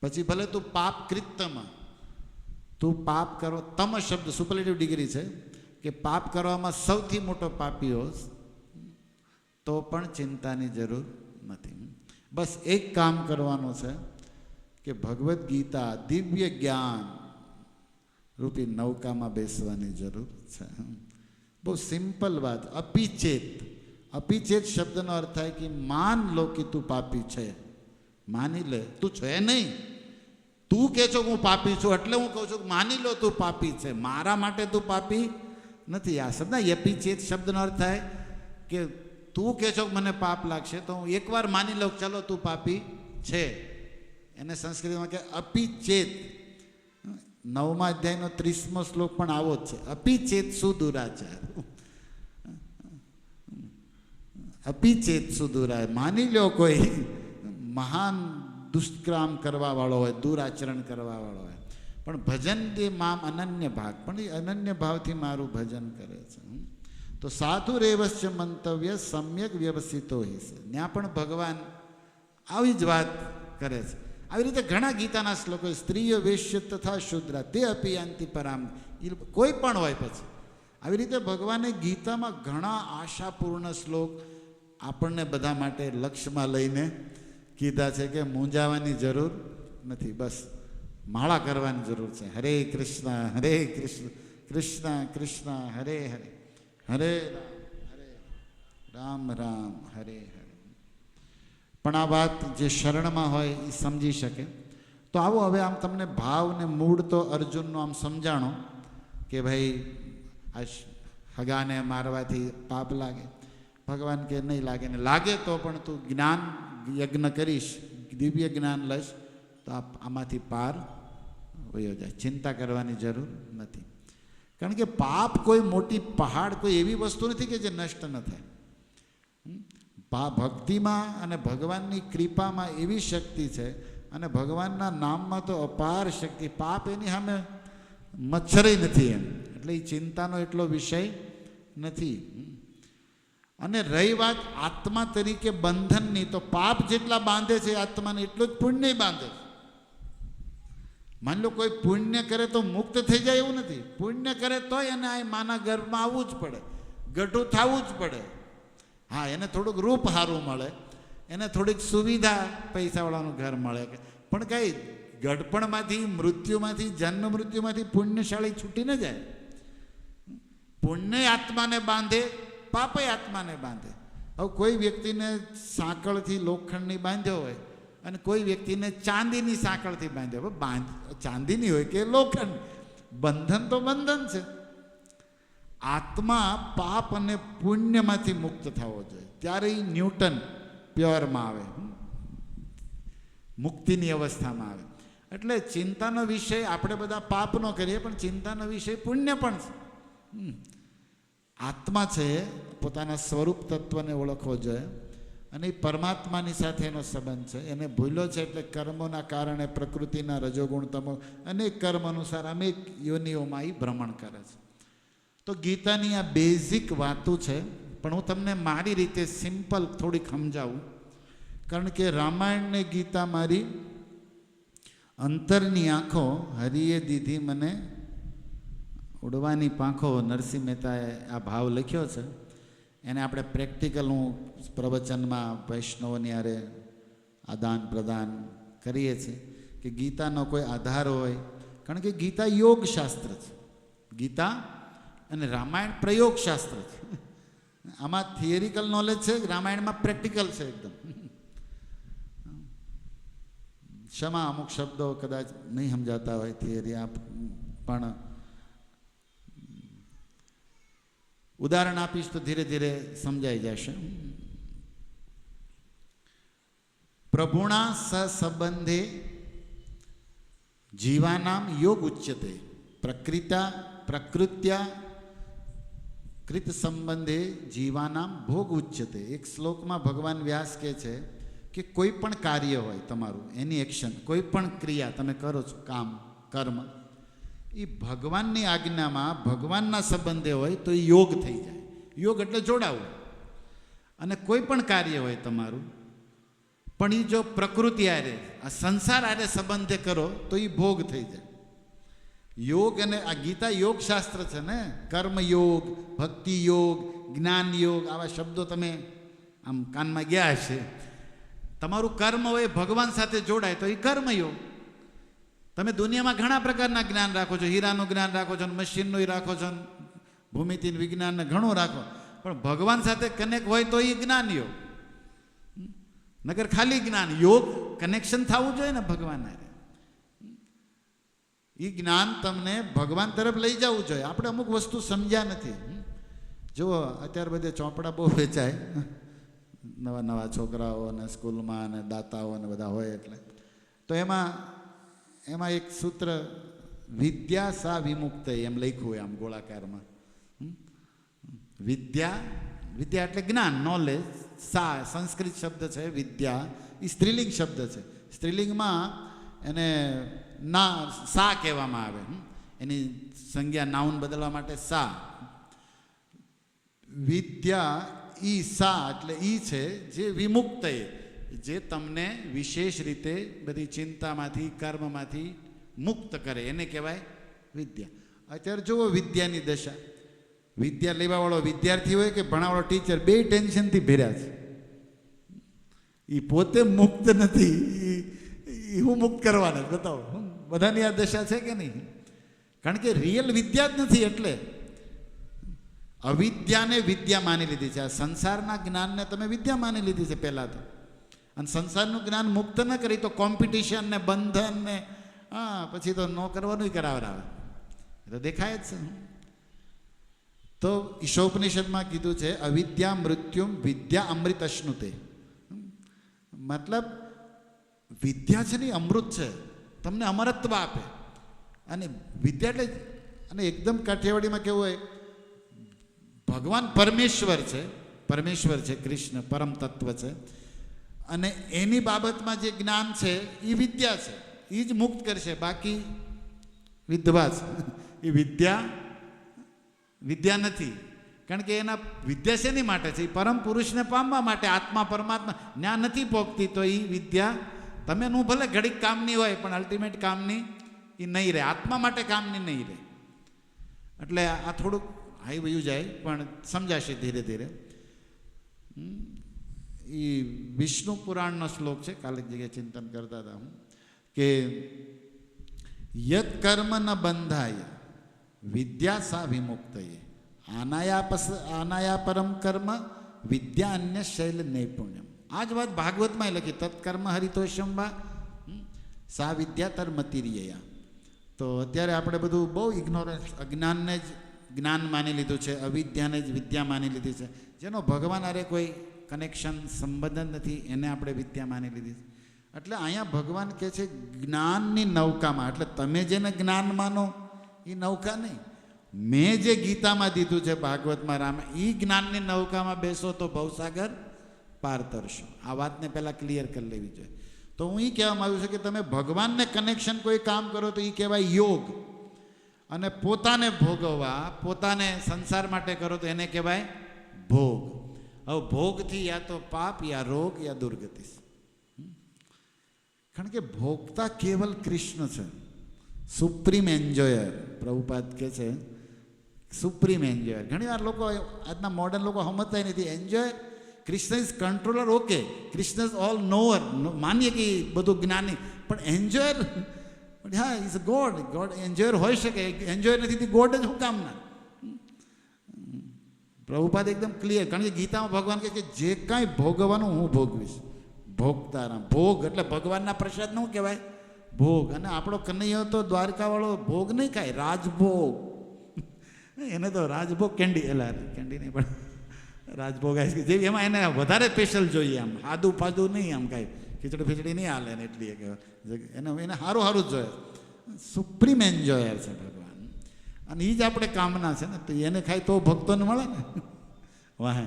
પછી ભલે તું પાપ કૃત્યમાં, તું પાપ કરો, તમ શબ્દ સુપરલેટિવ ડિગ્રી છે કે પાપ કરવામાં સૌથી મોટો પાપી હોસ તો પણ ચિંતાની જરૂર નથી. બસ એક કામ કરવાનું છે કે ભગવદ્ ગીતા, દિવ્ય જ્ઞાન રૂપી નૌકામાં બેસવાની જરૂર છે. બહુ સિમ્પલ વાત. અપિચેત, અપિચેત શબ્દનો અર્થ થાય કે માન લો કે તું પાપી છે. માની લે, તું છે નહીં. તું કહે છો હું પાપી છું એટલે હું કહું છું માની લો તું પાપી છે, મારા માટે તું પાપી નથી. આ શબ્દ અપિચેત શબ્દનો અર્થ થાય કે તું કહે છો મને પાપ લાગશે તો હું એકવાર માની લઉં, ચલો તું પાપી છે. એને સંસ્કૃતમાં કે અપિચેત. 9મા અધ્યાયનો 30મો શ્લોક પણ આવો જ છે. અપિચેત સુદુરાચાર, અપિચેત સુદુરાચાર. માની લો કોઈ મહાન દુષ્કર્મ કરવા વાળો હોય, દુરાચરણ કરવા વાળો હોય, પણ ભજન દે મામ અનન્ય ભાગ, પણ એ અનન્ય ભાવથી મારું ભજન કરે છે. તો સાધુ રેવસ્ય મંતવ્ય સમ્યક વ્યવસ્થિતો હિસે. ત્યાં પણ ભગવાન આવી જ વાત કરે છે. આવી રીતે ઘણા ગીતાના શ્લોકો, સ્ત્રીઓ વેશ્ય તથા શુદ્રા તે અપિયાંતિ પરામ, એ કોઈ પણ હોય. પછી આવી રીતે ભગવાને ગીતામાં ઘણા આશાપૂર્ણ શ્લોક આપણને બધા માટે લક્ષ્યમાં લઈને કીધા છે કે મૂંઝાવાની જરૂર નથી. બસ માળા કરવાની જરૂર છે. હરે કૃષ્ણ કૃષ્ણ કૃષ્ણ હરે હરે, હરે રામ રામ હરે હરે. પણ આ વાત જે શરણમાં હોય એ સમજી શકે. તો આવો હવે આમ તમને ભાવ ને મૂળ તો અર્જુનનો આમ સમજાણો કે ભાઈ આ હગાને મારવાથી પાપ લાગે. ભગવાન કે નહીં લાગે, ને લાગે તો પણ તું જ્ઞાન યજ્ઞ કરીશ, દિવ્ય જ્ઞાન લઈશ તો આમાંથી પાર વયો જાય. ચિંતા કરવાની જરૂર નથી. કારણ કે પાપ કોઈ મોટી પહાડ, કોઈ એવી વસ્તુ નથી કે જે નષ્ટ ન થાય. ભક્તિમાં અને ભગવાનની કૃપામાં એવી શક્તિ છે, અને ભગવાનના નામમાં તો અપાર શક્તિ. પાપ એની સામે મચ્છરે નથી એમ, એટલે એ ચિંતાનો એટલો વિષય નથી. અને રહી વાત આત્મા તરીકે બંધનની, તો પાપ જેટલા બાંધે છે આત્માને એટલું જ પુણ્ય બાંધે છે. માની લો કોઈ પુણ્ય કરે તો મુક્ત થઈ જાય એવું નથી. પુણ્ય કરે તોય એને આ માના ગર્ભમાં આવવું જ પડે, ગઢું થવું જ પડે. હા, એને થોડુંક રૂપ સારું મળે, એને થોડીક સુવિધા, પૈસાવાળાનું ઘર મળે, પણ કંઈ ગઢપણમાંથી, મૃત્યુમાંથી, જન્મ મૃત્યુમાંથી પુણ્યશાળી છૂટી ન જાય. પુણ્ય આત્માને બાંધે, પાપે આત્માને બાંધે. હવે કોઈ વ્યક્તિને સાંકળથી લોખંડની બાંધ્યો હોય અને કોઈ વ્યક્તિને ચાંદીની સાંકળથી બાંધ્યો હોય, ચાંદીની હોય કે લોખંડ, બંધન તો બંધન છે. આત્મા પાપ અને પુણ્યમાંથી મુક્ત થવો જોઈએ, ત્યારે એ ન્યૂટન પ્યોરમાં આવે, મુક્તિની અવસ્થામાં આવે. એટલે ચિંતાનો વિષય આપણે બધા પાપનો કરીએ, પણ ચિંતાનો વિષય પુણ્ય પણ છે. આત્મા છે પોતાના સ્વરૂપ તત્વને ઓળખવો જોઈએ, અને એ પરમાત્માની સાથે એનો સંબંધ છે. એને ભૂલ્યો છે એટલે કર્મોના કારણે પ્રકૃતિના રજોગુણ તમો અનેક કર્મ અનુસાર અનેક યોનિઓમાં એ ભ્રમણ કરે છે. તો ગીતાની આ બેઝિક વાતો છે, પણ હું તમને મારી રીતે સિમ્પલ થોડીક સમજાવું. કારણ કે રામાયણ ને ગીતા મારી અંતરની આંખો હરિએ દીધી મને ઉડવાની પાંખો. નરસિંહ મહેતાએ આ ભાવ લખ્યો છે. એને આપણે પ્રેક્ટિકલ હું પ્રવચનમાં વૈષ્ણવની હારે આદાન પ્રદાન કરીએ છીએ કે ગીતાનો કોઈ આધાર હોય, કારણ કે ગીતા યોગ શાસ્ત્ર છે. ગીતા અને રામાયણ પ્રયોગ શાસ્ત્ર છે. આમાં થિયરિકલ નોલેજ છે, રામાયણમાં પ્રેક્ટિકલ છે એકદમ. ક્ષમા, અમુક શબ્દો કદાચ નહીં સમજાતા હોય થિયરી, પણ ઉદાહરણ આપીશ તો ધીરે ધીરે સમજાઈ જશે. પ્રભુણા સસંબંધે જીવાનામ યોગ ઉચ્યતે, પ્રકૃત્યા કૃત સંબંધે જીવાનામ ભોગ ઉચ્યતે. એક શ્લોકમાં ભગવાન વ્યાસ કહે છે કે કોઈ પણ કાર્ય હોય તમારું, એની એક્શન, કોઈ પણ ક્રિયા તમે કરો છો, કામ કર્મ, એ ભગવાનની આજ્ઞામાં ભગવાનના સંબંધે હોય તો એ યોગ થઈ જાય. યોગ એટલે જોડાવું. અને કોઈ પણ કાર્ય હોય તમારું, પણ એ જો પ્રકૃતિ આરે, આ સંસાર આરે સંબંધે કરો તો એ ભોગ થઈ જાય. યોગ, અને આ ગીતા યોગ શાસ્ત્ર છે ને. કર્મ યોગ, ભક્તિ યોગ, જ્ઞાન યોગ, આવા શબ્દો તમે આમ કાનમાં ગયા હશે. તમારું કર્મ હોય ભગવાન સાથે જોડાય તો એ કર્મયોગ. તમે દુનિયામાં ઘણા પ્રકારના જ્ઞાન રાખો છો, હીરાનું જ્ઞાન રાખો છો, મશીનનું રાખો છો, ભૂમિતિ વિજ્ઞાનને ઘણું રાખો, પણ ભગવાન સાથે કનેક્ટ હોય તો એ જ્ઞાન યોગ. નગર ખાલી જ્ઞાન, યોગ કનેક્શન થવું જોઈએ ને ભગવાન. એ જ્ઞાન તમને ભગવાન તરફ લઈ જવું જોઈએ. આપણે અમુક વસ્તુ સમજ્યા નથી. જુઓ, અત્યારે બધે ચોપડા બહુ વેચાય, નવા નવા છોકરાઓ અને સ્કૂલમાં અને દાતાઓ અને બધા હોય, એટલે તો એમાં એક સૂત્ર વિદ્યા સા વિમુક્ત એમ લખ્યું હોય આમ ગોળાકારમાં. વિદ્યા એટલે જ્ઞાન, નોલેજ. સા સંસ્કૃત શબ્દ છે, વિદ્યા એ સ્ત્રીલિંગ શબ્દ છે. સ્ત્રીલિંગમાં એને સા કહેવામાં આવે. એની સંજ્ઞા નાઉન બદલવા માટે સા. વિદ્યા ઈ સા એટલે ઈ છે જે વિમુક્ત, જે તમને વિશેષ રીતે બધી ચિંતામાંથી, કર્મમાંથી મુક્ત કરે, એને કહેવાય વિદ્યા. અત્યારે જુઓ વિદ્યાની દશા. વિદ્યા લેવાવાળો વિદ્યાર્થી હોય કે ભણાવાળો ટીચર, બે ટેન્શનથી ભર્યા છે. એ પોતે મુક્ત નથી, એ હું મુક્ત કરવાના બતાવો. બધાની આ દશા છે કે નહીં? કારણ કે રિયલ વિદ્યા જ નથી. એટલે અવિદ્યાને વિદ્યા માની લીધી છે. આ સંસારના જ્ઞાનને તમે વિદ્યા માની લીધી છે પહેલાં તો. અને સંસારનું જ્ઞાન મુક્ત ન કરી તો કોમ્પિટિશન ને બંધન ને પછી તો ન કરવાનું કરાવરાવે, તો દેખાય જ છે. તો ઈશોપનિષદમાં કીધું છે અવિદ્યા મૃત્યુમ વિદ્યા અમૃત અશ્નુતે. મતલબ વિદ્યા છે ને અમૃત છે, તમને અમરત્વ આપે. અને વિદ્યા એટલે, અને એકદમ કાઠિયાવાડીમાં કેવું હોય, ભગવાન પરમેશ્વર છે, કૃષ્ણ પરમ તત્વ છે, અને એની બાબતમાં જે જ્ઞાન છે એ વિદ્યા છે, એ જ મુક્ત કરશે. બાકી વિધવા છે, એ વિદ્યા નથી. કારણ કે એના વિદ્યા શેની માટે છે? એ પરમ પુરુષને પામવા માટે, આત્મા પરમાત્મા જ્ઞાન નથી પોગતી તો એ વિદ્યા તમે નું ભલે ઘડીક કામની હોય, પણ અલ્ટિમેટ કામની એ નહીં રહે, આત્મા માટે કામની નહીં રહે. એટલે આ થોડુંક હાઈ વયું જાય, પણ સમજાશે ધીરે ધીરે. એ વિષ્ણુ પુરાણનો શ્લોક છે, કાલે જગ્યાએ ચિંતન કરતા હતા હું, કે યત કર્મ ન બંધાય વિદ્યા સા વિમુક્તયે, આનાયા પરમ કર્મ વિદ્યા અન્ય શૈલ નૈપુણ્યમ. આ જ વાત ભાગવતમાં લખી, તત્કર્મ હરિતોષમ વા સા વિદ્યા તર્મતિર્યયા. તો અત્યારે આપણે બધું બહુ ઇગ્નોરન્સ, અજ્ઞાનને જ જ્ઞાન માની લીધું છે, અવિદ્યાને જ વિદ્યા માની લીધી છે. જેનો ભગવાન અરે કોઈ કનેક્શન, સંબંધ નથી, એને આપણે વિદ્યા માની લીધી છે. એટલે અહીંયા ભગવાન કહે છે જ્ઞાનની નૌકામાં, એટલે તમે જેને જ્ઞાન માનો એ નૌકા નહીં, મેં જે ગીતામાં દીધું છે, ભાગવતમાં, રામ, એ જ્ઞાનની નૌકામાં બેસો તો ભવસાગર પાર તરશો. આ વાતને પહેલાં ક્લિયર કરી લેવી જોઈએ. તો હું એ કહેવામાં આવ્યું છે કે તમે ભગવાનને કનેક્શન કોઈ કામ કરો તો એ કહેવાય યોગ, અને પોતાને ભોગવવા, પોતાને સંસાર માટે કરો તો એને કહેવાય ભોગ. હવે ભોગથી યા તો પાપ, યા રોગ, યા દુર્ગતિ. કારણ કે ભોગતા કેવલ કૃષ્ણ છે, સુપ્રીમ એન્જોયર. પ્રભુપાદ કહે છે સુપ્રીમ એન્જોયર. ઘણી વાર લોકો, આજના મોડર્ન લોકો સમજતા નથી. Enjoyer, Krishna is controller, okay, Krishna is all knower, માનીએ કે બધું જ્ઞાની, પણ એન્જોયર, હા, ઇઝ ગોડ. ગોડ એન્જોયર હોઈ શકે, એન્જોયર નથી ગોડ જ હું કામના. પ્રભુપાદ એકદમ ક્લિયર, કારણ કે ગીતામાં ભગવાન કહે કે જે કાંઈ ભોગવવાનું હું ભોગવીશ. ભોગતારામ, ભોગ એટલે ભગવાનના પ્રસાદ નું કહેવાય ભોગ. અને આપણો કનૈયો તો દ્વારકાવાળો ભોગ નહીં ખાય, રાજભોગ. એને તો રાજભોગ કેન્ડી, એલા કેન્ડી નહીં પણ રાજભોગ આવી જેવી, એમાં એને વધારે સ્પેશિયલ જોઈએ, આમ આદું ફાદું નહીં, આમ કાંઈ ખીચડી ફીચડી નહીં હાલે ને, એટલી એને સારું સારું જ જોઈએ. સુપ્રીમ એન્જોયર છે ભગવાન, અને એ જ આપણે કામના છે ને, તો એને ખાય તો ભક્તોને મળે ને. વાહ,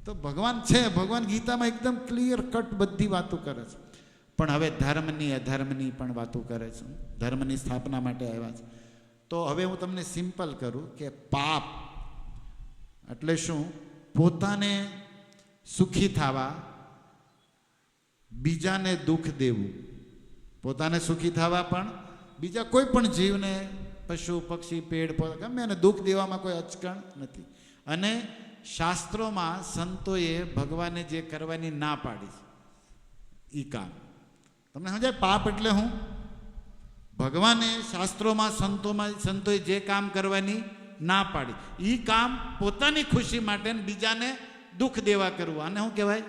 તો ભગવાન છે. ભગવાન ગીતામાં એકદમ ક્લિયર કટ બધી વાતો કરે છે. પણ હવે ધર્મની અધર્મની પણ વાતો કરે છે. ધર્મની સ્થાપના માટે આવ્યા છે. તો હવે હું તમને સિમ્પલ કરું કે પાપ એટલે શું? પોતાને સુખી થવા, બીજાને દુઃખ દેવું. પોતાને સુખી થવા પણ બીજા કોઈ પણ જીવને, પશુ પક્ષી પેડ પૌધા ગમે એને દુઃખ દેવામાં કોઈ અચકણ નથી. અને શાસ્ત્રોમાં સંતોએ ભગવાને જે કરવાની ના પાડી એ કામ તમને સમજાય? પાપ એટલે હું? ભગવાને શાસ્ત્રોમાં સંતોએ જે કામ કરવાની ના પાડી એ કામ પોતાની ખુશી માટે બીજાને દુઃખ દેવા કરવું, આને શું કહેવાય?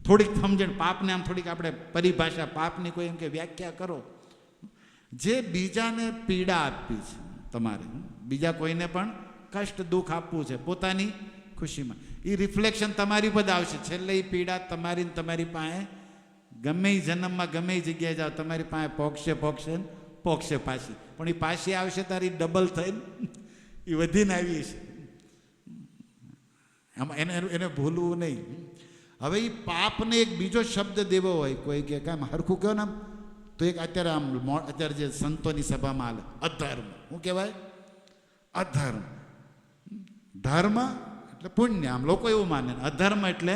થોડીક સમજણ પાપને આમ થોડીક આપણે પરિભાષા પાપની કોઈ એમ કે વ્યાખ્યા કરો. જે બીજાને પીડા આપવી છે તમારે, બીજા કોઈને પણ કષ્ટ દુઃખ આપવું છે પોતાની ખુશીમાં, એ રિફ્લેક્શન તમારી પર આવશે. છેલ્લે એ પીડા તમારી પાસે ગમે એ જન્મમાં ગમે એ જગ્યાએ જાઓ તમારી પાસે પોક્ષે પાછી. પણ એ પાછી આવશે તારી ડબલ થઈને એ વધીને આવી છે. આમાં એને ભૂલવું નહીં. હવે એ પાપને એક બીજો શબ્દ દેવો હોય, કોઈ કે કાંઈ હરખું કહો ને, તો એક અત્યારે જે સંતોની સભામાં હાલે અધર્મ. શું કહેવાય? અધર્મ. ધર્મ એટલે પુણ્ય, આમ લોકો એવું માને. અધર્મ એટલે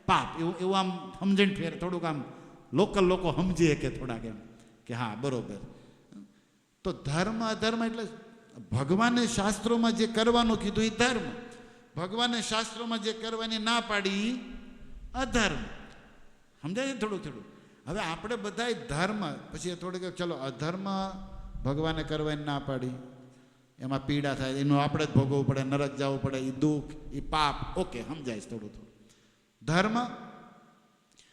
પાપ. એવું આમ સમજણ ફેર થોડુંક આમ લોકલ લોકો સમજીએ કે થોડાક એમ કે હા બરોબર. તો ધર્મ અધર્મ એટલે ભગવાને શાસ્ત્રોમાં જે કરવાનું કીધું એ ધર્મ, ભગવાને શાસ્ત્રોમાં જે કરવાની ના પાડી અધર્મ. સમજાય થોડું થોડું? હવે આપણે બધા ધર્મ, પછી થોડીક ચલો અધર્મ ભગવાને કરવાની ના પાડી, એમાં પીડા થાય, એનું આપણે જ ભોગવવું પડે, નરક જવું પડે, એ દુઃખ, એ પાપ, ઓકે સમજાય થોડું થોડું. ધર્મ,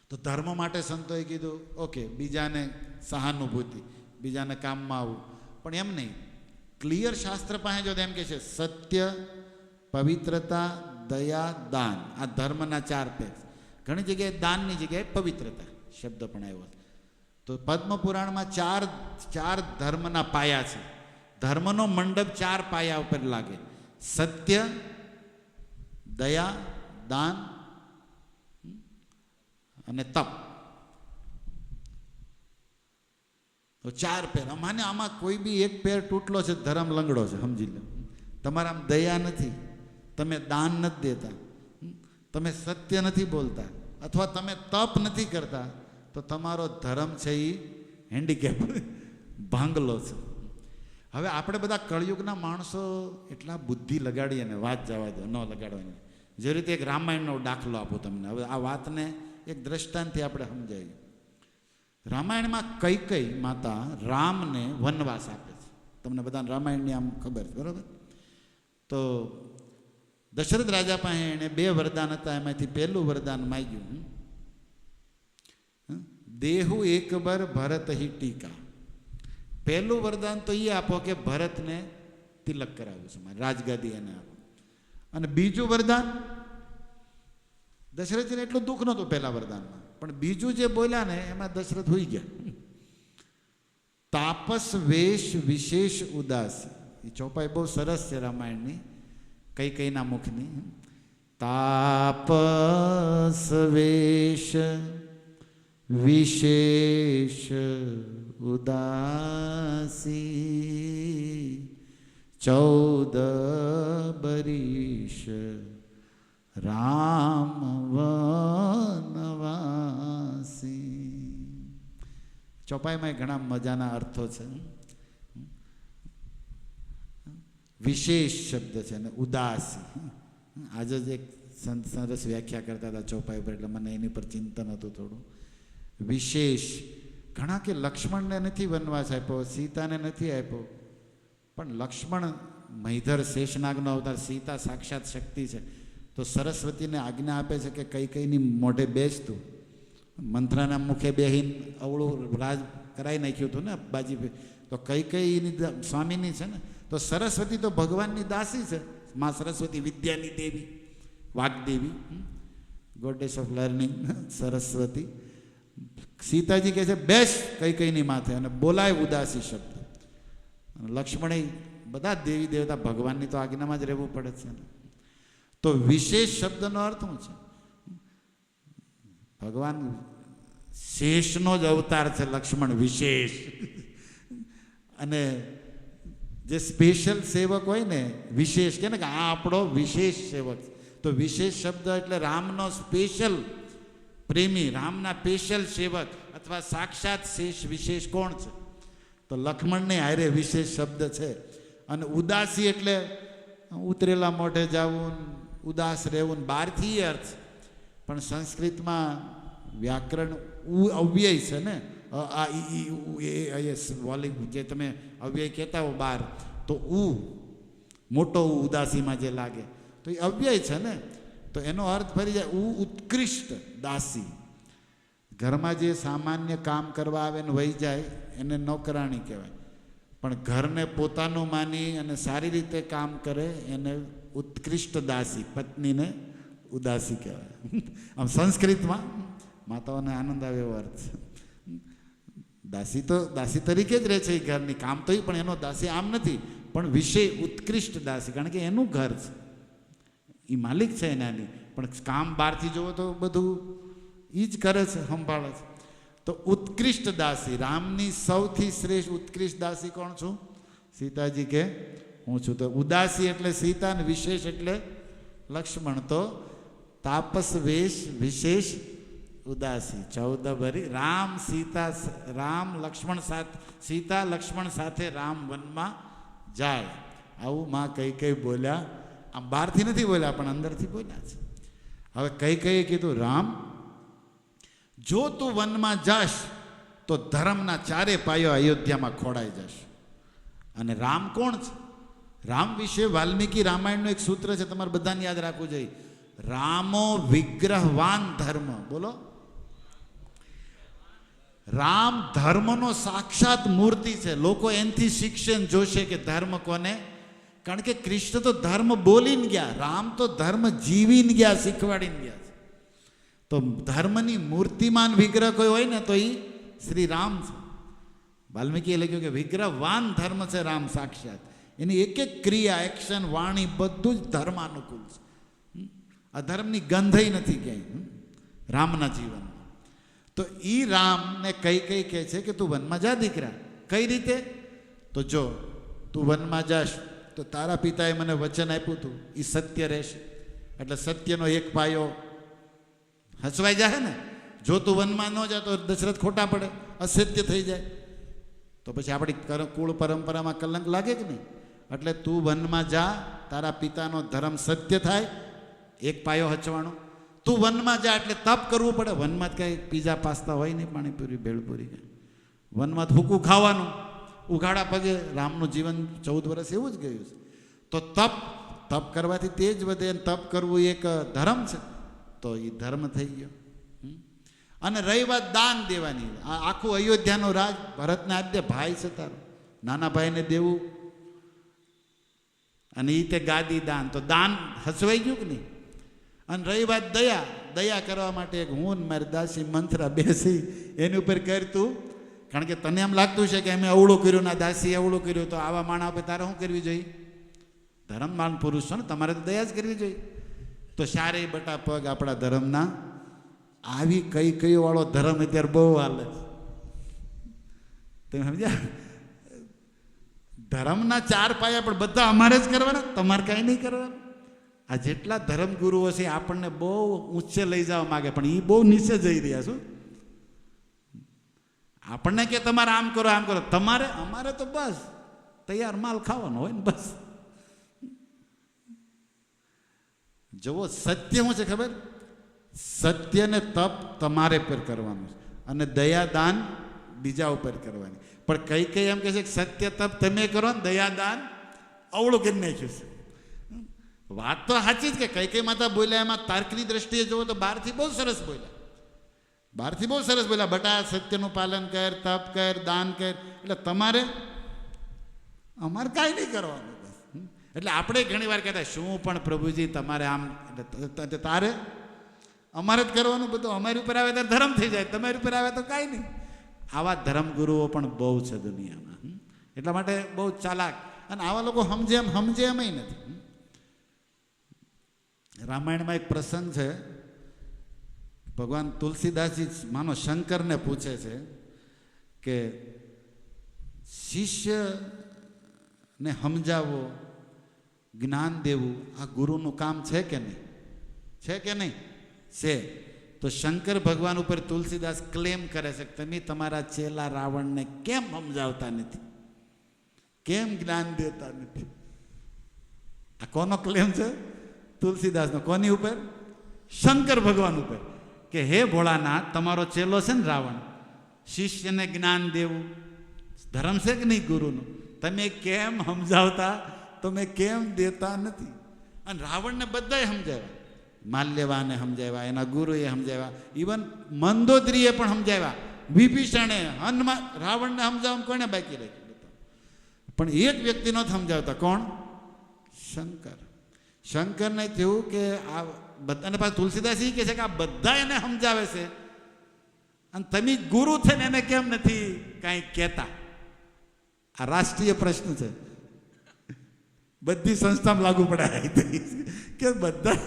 તો ધર્મ માટે સંતોએ કીધું ઓકે બીજાને સહાનુભૂતિ, બીજાને કામમાં આવવું. પણ એમ નહીં, ક્લિયર શાસ્ત્ર પાસે જો એમ કે છે સત્ય, પવિત્રતા, દયા, દાન. આ ધર્મના 4 પેજ. ઘણી જગ્યાએ દાનની જગ્યાએ પવિત્રતા શબ્દ પણ આવ્યો. તો પદ્મ પુરાણમાં 4 ધર્મના પાયા છે. ધર્મનો મંડપ 4 પાયા ઉપર લાગે: સત્ય, દયા, દાન અને તપ. તો 4 પેર. માને આમાં કોઈ બી એક પેર તૂટલો છે, ધર્મ લંગડો છે, સમજી લો. તમારા આમ દયા નથી, તમે દાન નથી દેતા, તમે સત્ય નથી બોલતા, અથવા તમે તપ નથી કરતા, તો તમારો ધર્મ છે એ હેન્ડીકેપ, ભાંગલો છે. હવે આપણે બધા કળયુગના માણસો એટલા બુદ્ધિ લગાડીએ ને વાત જવા દો, ન લગાડવાની. જે રીતે એક રામાયણનો દાખલો આપું તમને. હવે આ વાતને એક દ્રષ્ટાંતથી આપણે સમજાવીએ. રામાયણમાં કૈકેયી માતા રામને વનવાસ આપે છે. તમને બધાને રામાયણની આમ ખબર છે, બરાબર? તો દશરથ રાજા પાસે એણે 2 વરદાન હતા. એમાંથી પહેલું વરદાન માંગ્યું, દેહુ એકબર ભરત હિ ટીકા. પહેલું વરદાન તો એ આપો કે ભરતને તિલક કરાવ્યું છે, મારે રાજગાદી એને આપો. અને બીજું વરદાન, દશરથજીને એટલું દુઃખ નહોતું પહેલા વરદાનમાં, પણ બીજું જે બોલ્યા ને એમાં દશરથ હોઈ ગયા. તાપસ વેશ વિશેષ ઉદાસી. એ ચોપાઈ બહુ સરસ છે રામાયણની, કૈકેયીના મુખની. તાપસ વેશ વિશેષ ઉદાસી 14 બરીશ રામ વનવાસી. ચોપાઈમાં ઘણા મજાના અર્થો છે. વિશેષ શબ્દ છે અને ઉદાસી. આજે જ એક સંત સરસ વ્યાખ્યા કરતા હતા ચોપાઈ પર, એટલે મને એની પર ચિંતન હતું થોડું. વિશેષ, ઘણા કે લક્ષ્મણને નથી વનવાસ આપ્યો, સીતાને નથી આપ્યો, પણ લક્ષ્મણ મહિધર શેષનાગનો અવતાર, સીતા સાક્ષાત શક્તિ છે. તો સરસ્વતીને આજ્ઞા આપે છે કે કઈ કઈની મોઢે બેસતું, મંત્રાના મુખે બેહીને અવળું રાજ કરાવી નાખ્યું હતું ને બાજી. તો કઈ કઈની સ્વામીની છે ને, તો સરસ્વતી તો ભગવાનની દાસી છે. માં સરસ્વતી વિદ્યાની દેવી, Vagdevi, goddess of learning Saraswati. Sitaji કહે છે બેસ કઈ કઈની માથે, અને બોલાય ઉદાસી શબ્દ. લક્ષ્મણે બધા દેવી દેવતા ભગવાનની તો આજ્ઞામાં જ રહેવું પડે છે ને. તો વિશેષ શબ્દનો અર્થ શું છે? ભગવાન શેષનો જ અવતાર છે લક્ષ્મણ, વિશેષ. અને જે સ્પેશિયલ સેવક હોય ને, વિશેષ કે ને કે આ આપણો વિશેષ સેવક. તો વિશેષ શબ્દ એટલે રામનો સ્પેશિયલ પ્રેમી, રામના સ્પેશિયલ સેવક અથવા સાક્ષાત શેષ વિશેષ કોણ છે? તો લક્ષ્મણને હારે વિશેષ શબ્દ છે. અને ઉદાસી એટલે ઉતરેલા મોઢે જવું, ઉદાસ રહેવું, બહારથી અર્થ. પણ સંસ્કૃતમાં વ્યાકરણ અવ્યય છે ને, આ વોલી જે તમે અવ્યય કહેતા હો બાર, તો મોટો ઉદાસીમાં જે લાગે તો એ અવ્યય છે ને. તો એનો અર્થ ફરી જાય ઉત્કૃષ્ટ દાસી. ઘરમાં જે સામાન્ય કામ કરવા આવે ને વહી જાય એને નોકરાણી કહેવાય, પણ ઘરને પોતાનું માની અને સારી રીતે કામ કરે એને ઉત્કૃષ્ટ દાસી, પત્નીને ઉદાસી કહેવાય. આમ સંસ્કૃતમાં માતાઓને આનંદ આવે એવો અર્થ. દાસી તો દાસી તરીકે જ રહે છે એ ઘરની, કામ તો પણ એનો દાસી આમ નથી, પણ વિષય ઉત્કૃષ્ટ દાસી, કારણ કે એનું ઘર છે, એ માલિક છે એનાની, પણ કામ બહારથી જોવો તો બધું એ જ કરે છે, સંભાળે છે. તો ઉત્કૃષ્ટ દાસી, રામની સૌથી શ્રેષ્ઠ ઉત્કૃષ્ટ દાસી કોણ છું? સીતાજી કે હું છું. તો ઉદાસી એટલે સીતા ને વિશેષ એટલે લક્ષ્મણ. તો તાપસ વેશ વિશેષ ઉદાસી 14 ભરી. રામ સીતા, રામ લક્ષ્મણ સાથે, સીતા લક્ષ્મણ સાથે રામ વનમાં જાય. આવું માં કઈ કઈ બોલ્યા. આમ બહારથી નથી બોલ્યા પણ અંદરથી બોલ્યા છે. હવે કઈ કઈ કીધું, રામ જો તું વનમાં જાશ તો ધર્મના ચારે પાયો અયોધ્યામાં ખોડાઈ જશે. અને રામ કોણ છે? રામ વિશે વાલ્મીકી રામાયણનું એક સૂત્ર છે, તમારે બધાને યાદ રાખવું જોઈએ. રામો વિગ્રહવાન ધર્મ. બોલો, રામ ધર્મનો સાક્ષાત મૂર્તિ છે. લોકો એનથી શિક્ષણ જોશે કે ધર્મ કોને, કારણ કે કૃષ્ણ તો ધર્મ બોલીને ગયા, રામ તો ધર્મ જીવીને ગયા, શીખવાડીને ગયા. તો ધર્મની મૂર્તિમાન વિગ્રહ કોઈ હોય ને તો એ શ્રી રામ છે. વાલ્મીકીએ લખ્યું કે વિગ્રહવાન ધર્મ છે રામ સાક્ષાત. એની એક એક ક્રિયા, એક્શન, વાણી બધું જ ધર્માનુકૂળ છે. અધર્મની ગંધઈ નથી ક્યાંય રામના જીવનમાં. તો એ રામને કઈ કઈ કહે છે કે તું વનમાં જા દીકરા. કઈ રીતે? તો જો તું વનમાં જાશ તો તારા પિતાએ મને વચન આપ્યું હતું એ સત્ય રહેશે. એટલે સત્યનો એક પાયો હસવાઈ જાય ને. જો તું વનમાં ન જા તો દશરથ ખોટા પડે, અસત્ય થઈ જાય, તો પછી આપણી કુળ પરંપરામાં કલંક લાગે કે નહીં. એટલે તું વનમાં જા, તારા પિતાનો ધર્મ સત્ય થાય, એક પાયો હચવાનો. તું વનમાં જા એટલે તપ કરવું પડે. વનમાં જ કાંઈ પીઝા પાસ્તા હોય નહીં, પાણીપુરી ભેળપુરી. વનમાં ભૂકું ખાવાનું, ઉઘાડા પગે. રામનું જીવન 14 વર્ષ એવું જ ગયું છે. તો તપ કરવાથી તેજ વધે. તપ કરવું એક ધર્મ છે, તો એ ધર્મ થઈ ગયો. અને રહી વાત દાન દેવાની, આ આખું અયોધ્યાનો રાજ ભરતને આદ્ય ભાઈ છે તારો, નાના ભાઈને દેવું, અને એ તે ગાદી દાન. તો દાન હસવાઈ ગયું કે નહીં. અને રહી વાત દયા, દયા કરવા માટે એક હું મારી દાસી મંથરા બેસી એની ઉપર કરતું. કારણ કે તને એમ લાગતું છે કે અમે અવળું કર્યું, ના દાસી અવળું કર્યું, તો આવા માણસ આપણે તારે શું કરવી જોઈએ? ધર્મવાન પુરુષ છો ને, તમારે તો દયા જ કરવી જોઈએ. તો સારે બટા પગ આપણા ધર્મના. આવી કઈ કઈ વાળો ધર્મ અત્યારે બહુ હાલે. તમે સમજ્યા? ધર્મના 4 પાયા પણ બધા અમારે જ કરવાના, તમારે કાંઈ નહીં કરવાનું. આ જેટલા ધર્મગુરુઓ છે આપણને બહુ ઊંચે લઈ જવા માગે, પણ એ બહુ નીચે જઈ રહ્યા છો. આપણને કે તમારે આમ કરો આમ કરો, તમારે અમારે તો બસ તૈયાર માલ ખાવાનો હોય ને બસ. જુઓ સત્ય શું છે ખબર? સત્ય ને તપ તમારે પર કરવાનું છે અને દયા દાન બીજા ઉપર કરવાની. પણ કઈ કઈ એમ કહે છે કે સત્ય તપ તમે કરો ને દયા દાન અવળું કરી નાખ્યું છે. વાત તો સાચી જ કે કઈ કઈ માતા બોલ્યા, એમાં તાર્કની દ્રષ્ટિએ જુઓ તો બહારથી બહુ સરસ બોલ્યા, બહારથી બહુ સરસ બોલ્યા, બટા સત્યનું પાલન કર, તપ કર, દાન કર. એટલે તમારે અમારે કાંઈ નહીં કરવાનું બસ. એટલે આપણે ઘણી વાર કહેતા શું પણ પ્રભુજી તમારે આમ, એટલે તારે અમારે જ કરવાનું બધું. અમારી ઉપર આવે ત્યારે ધર્મ થઈ જાય, તમારી ઉપર આવે તો કાંઈ નહીં. આવા ધર્મગુરુઓ પણ બહુ છે દુનિયામાં. એટલા માટે બહુ ચાલાક, અને આવા લોકો સમજે એમ નથી. રામાયણમાં એક પ્રસંગ છે, ભગવાન તુલસીદાસજી માનો શંકરને પૂછે છે કે શિષ્યને સમજાવવો, જ્ઞાન દેવું આ ગુરુનું કામ છે કે નહીં? છે કે નહીં? છે. તો શંકર ભગવાન ઉપર તુલસીદાસ ક્લેમ કરે છે કે તમે તમારા ચેલા રાવણને કેમ સમજાવતા નથી, કેમ જ્ઞાન દેતા નથી? આ કોનો ક્લેમ છે? તુલસીદાસનો. કોની ઉપર? શંકર ભગવાન ઉપર. કે હે ભોળાનાથ, તમારો ચેલો છે ને રાવણ, શિષ્યને જ્ઞાન દેવું ધર્મ છે કે નહીં ગુરુનું? તમે કેમ સમજાવતા, તમે કેમ દેતા નથી? અને રાવણને બધાએ સમજાવ્યા, માલ્યવાને સમજાવ્યા, એના ગુરુએ સમજાવ્યા, ઇવન મંદોદરીએ પણ સમજાવ્યા, વિભીષણે, હનુમાન. રાવણને સમજાવવા કોને બાકી રાખ્યું? પણ એક વ્યક્તિ નથી સમજાવતા. કોણ? શંકર. શંકરને થયું કે આ બધાને પાછું તુલસીદાસ એ કહે છે કે આ બધા એને સમજાવે છે અને તમે ગુરુ થઈને એને કેમ નથી કાંઈ કહેતા? આ રાષ્ટ્રીય પ્રશ્ન છે, બધી સંસ્થામાં લાગુ પડે કે બધા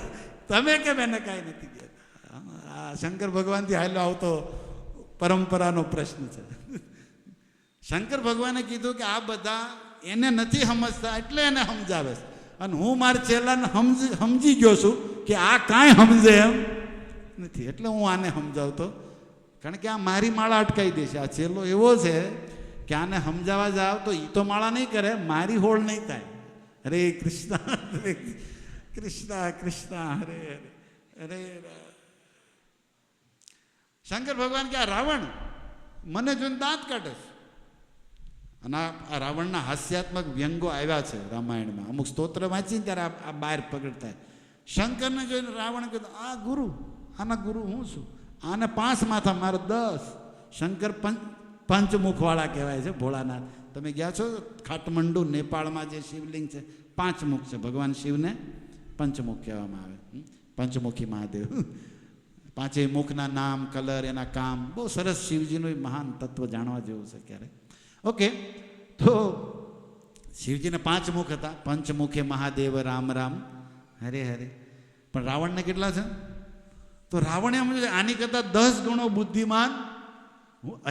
તમે કેમ એને કાંઈ નથી કહેતા? આ શંકર ભગવાનથી હાલો આવતો પરંપરાનો પ્રશ્ન છે. શંકર ભગવાને કીધું કે આ બધા એને નથી સમજતા એટલે એને સમજાવે છે, અને હું મારા ચેલાને સમજી ગયો છું કે આ કાંઈ સમજે એમ નથી, એટલે હું આને સમજાવતો. કારણ કે આ મારી માળા અટકાવી દેશે. આ ચેલો એવો છે કે આને સમજાવવા જાવ તો એ તો માળા નહીં કરે, મારી હોળ નહીં થાય. હરે કૃષ્ણ હરે કૃષ્ણ કૃષ્ણ હરે હરે હરે. શંકર ભગવાન કે આ રાવણ મને જોઈને દાંત કાઢે છે. અને આ રાવણના હાસ્યાત્મક વ્યંગો આવ્યા છે રામાયણમાં. અમુક સ્તોત્ર વાંચીને ત્યારે આ બહાર પ્રગટ થાય. શંકરને જોઈને રાવણ કીધું આ ગુરુ, આના ગુરુ હું છું, આને 5 માથા મારે 10. શંકર પંચમુખવાળા કહેવાય છે. ભોળાનાથ તમે ગયા છો કાઠમંડુ નેપાળમાં જે શિવલિંગ છે 5 મુખ છે. ભગવાન શિવને પંચમુખ કહેવામાં આવે, પંચમુખી મહાદેવ. 5 મુખના નામ, કલર, એના કામ બહુ સરસ. શિવજીનું મહાન તત્વ જાણવા જેવું છે ક્યારે. ઓકે, તો શિવજીને 5 મુખ હતા. પંચમુખે મહાદેવ રામ રામ હરે હરે. પણ રાવણને કેટલા છે? તો રાવણ એમ છે આની કરતાં 10 ગણો બુદ્ધિમાન.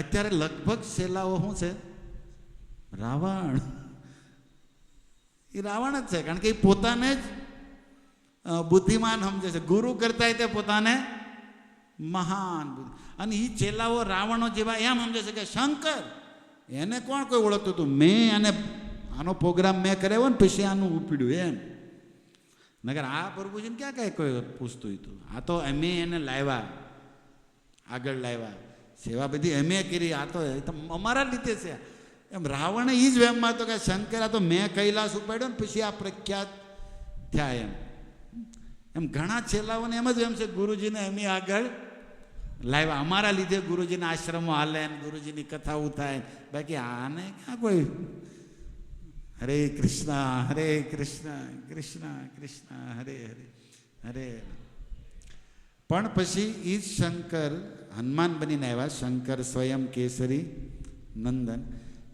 અત્યારે લગભગ સેલાઓ શું છે? રાવણ. એ રાવણ જ છે, કારણ કે એ પોતાને જ બુદ્ધિમાન સમજે છે. ગુરુ કરતા તે પોતાને મહાન. અને એ ચેલાઓ રાવણો જેવા એમ સમજે છે કે શંકર એને કોણ કોઈ ઓળખતું હતું? મેં આને આનો પ્રોગ્રામ મેં કરાવ્યો ને પછી આનું ઉપડ્યું એમ. નગર આ પ્રભુજીને ક્યાં કાંઈ કોઈ પૂછતું હતું? આ તો અમે એને લાવ્યા, આગળ લાવ્યા, સેવા બધી અમે કરી, આ તો અમારા લીધે છે. એમ રાવણે એ જ વેમમાં હતો કે શંકર આ તો મેં કૈલાસ ઉપાડ્યો ને પછી આ પ્રખ્યાત થયા એમ. ઘણા છેલ્લાઓને એમ જ એમ છે ગુરુજીને અમે આગળ લાવ્યા, અમારા લીધે ગુરુજીના આશ્રમો હાલે ને ગુરુજીની કથાઓ થાય. બાકી આને ક્યાં કોઈ હરે કૃષ્ણ કૃષ્ણ કૃષ્ણ હરે હરે હરે. પણ પછી એ જ શંકર હનુમાન બનીને આવ્યા. શંકર સ્વયં કેસરી નંદન.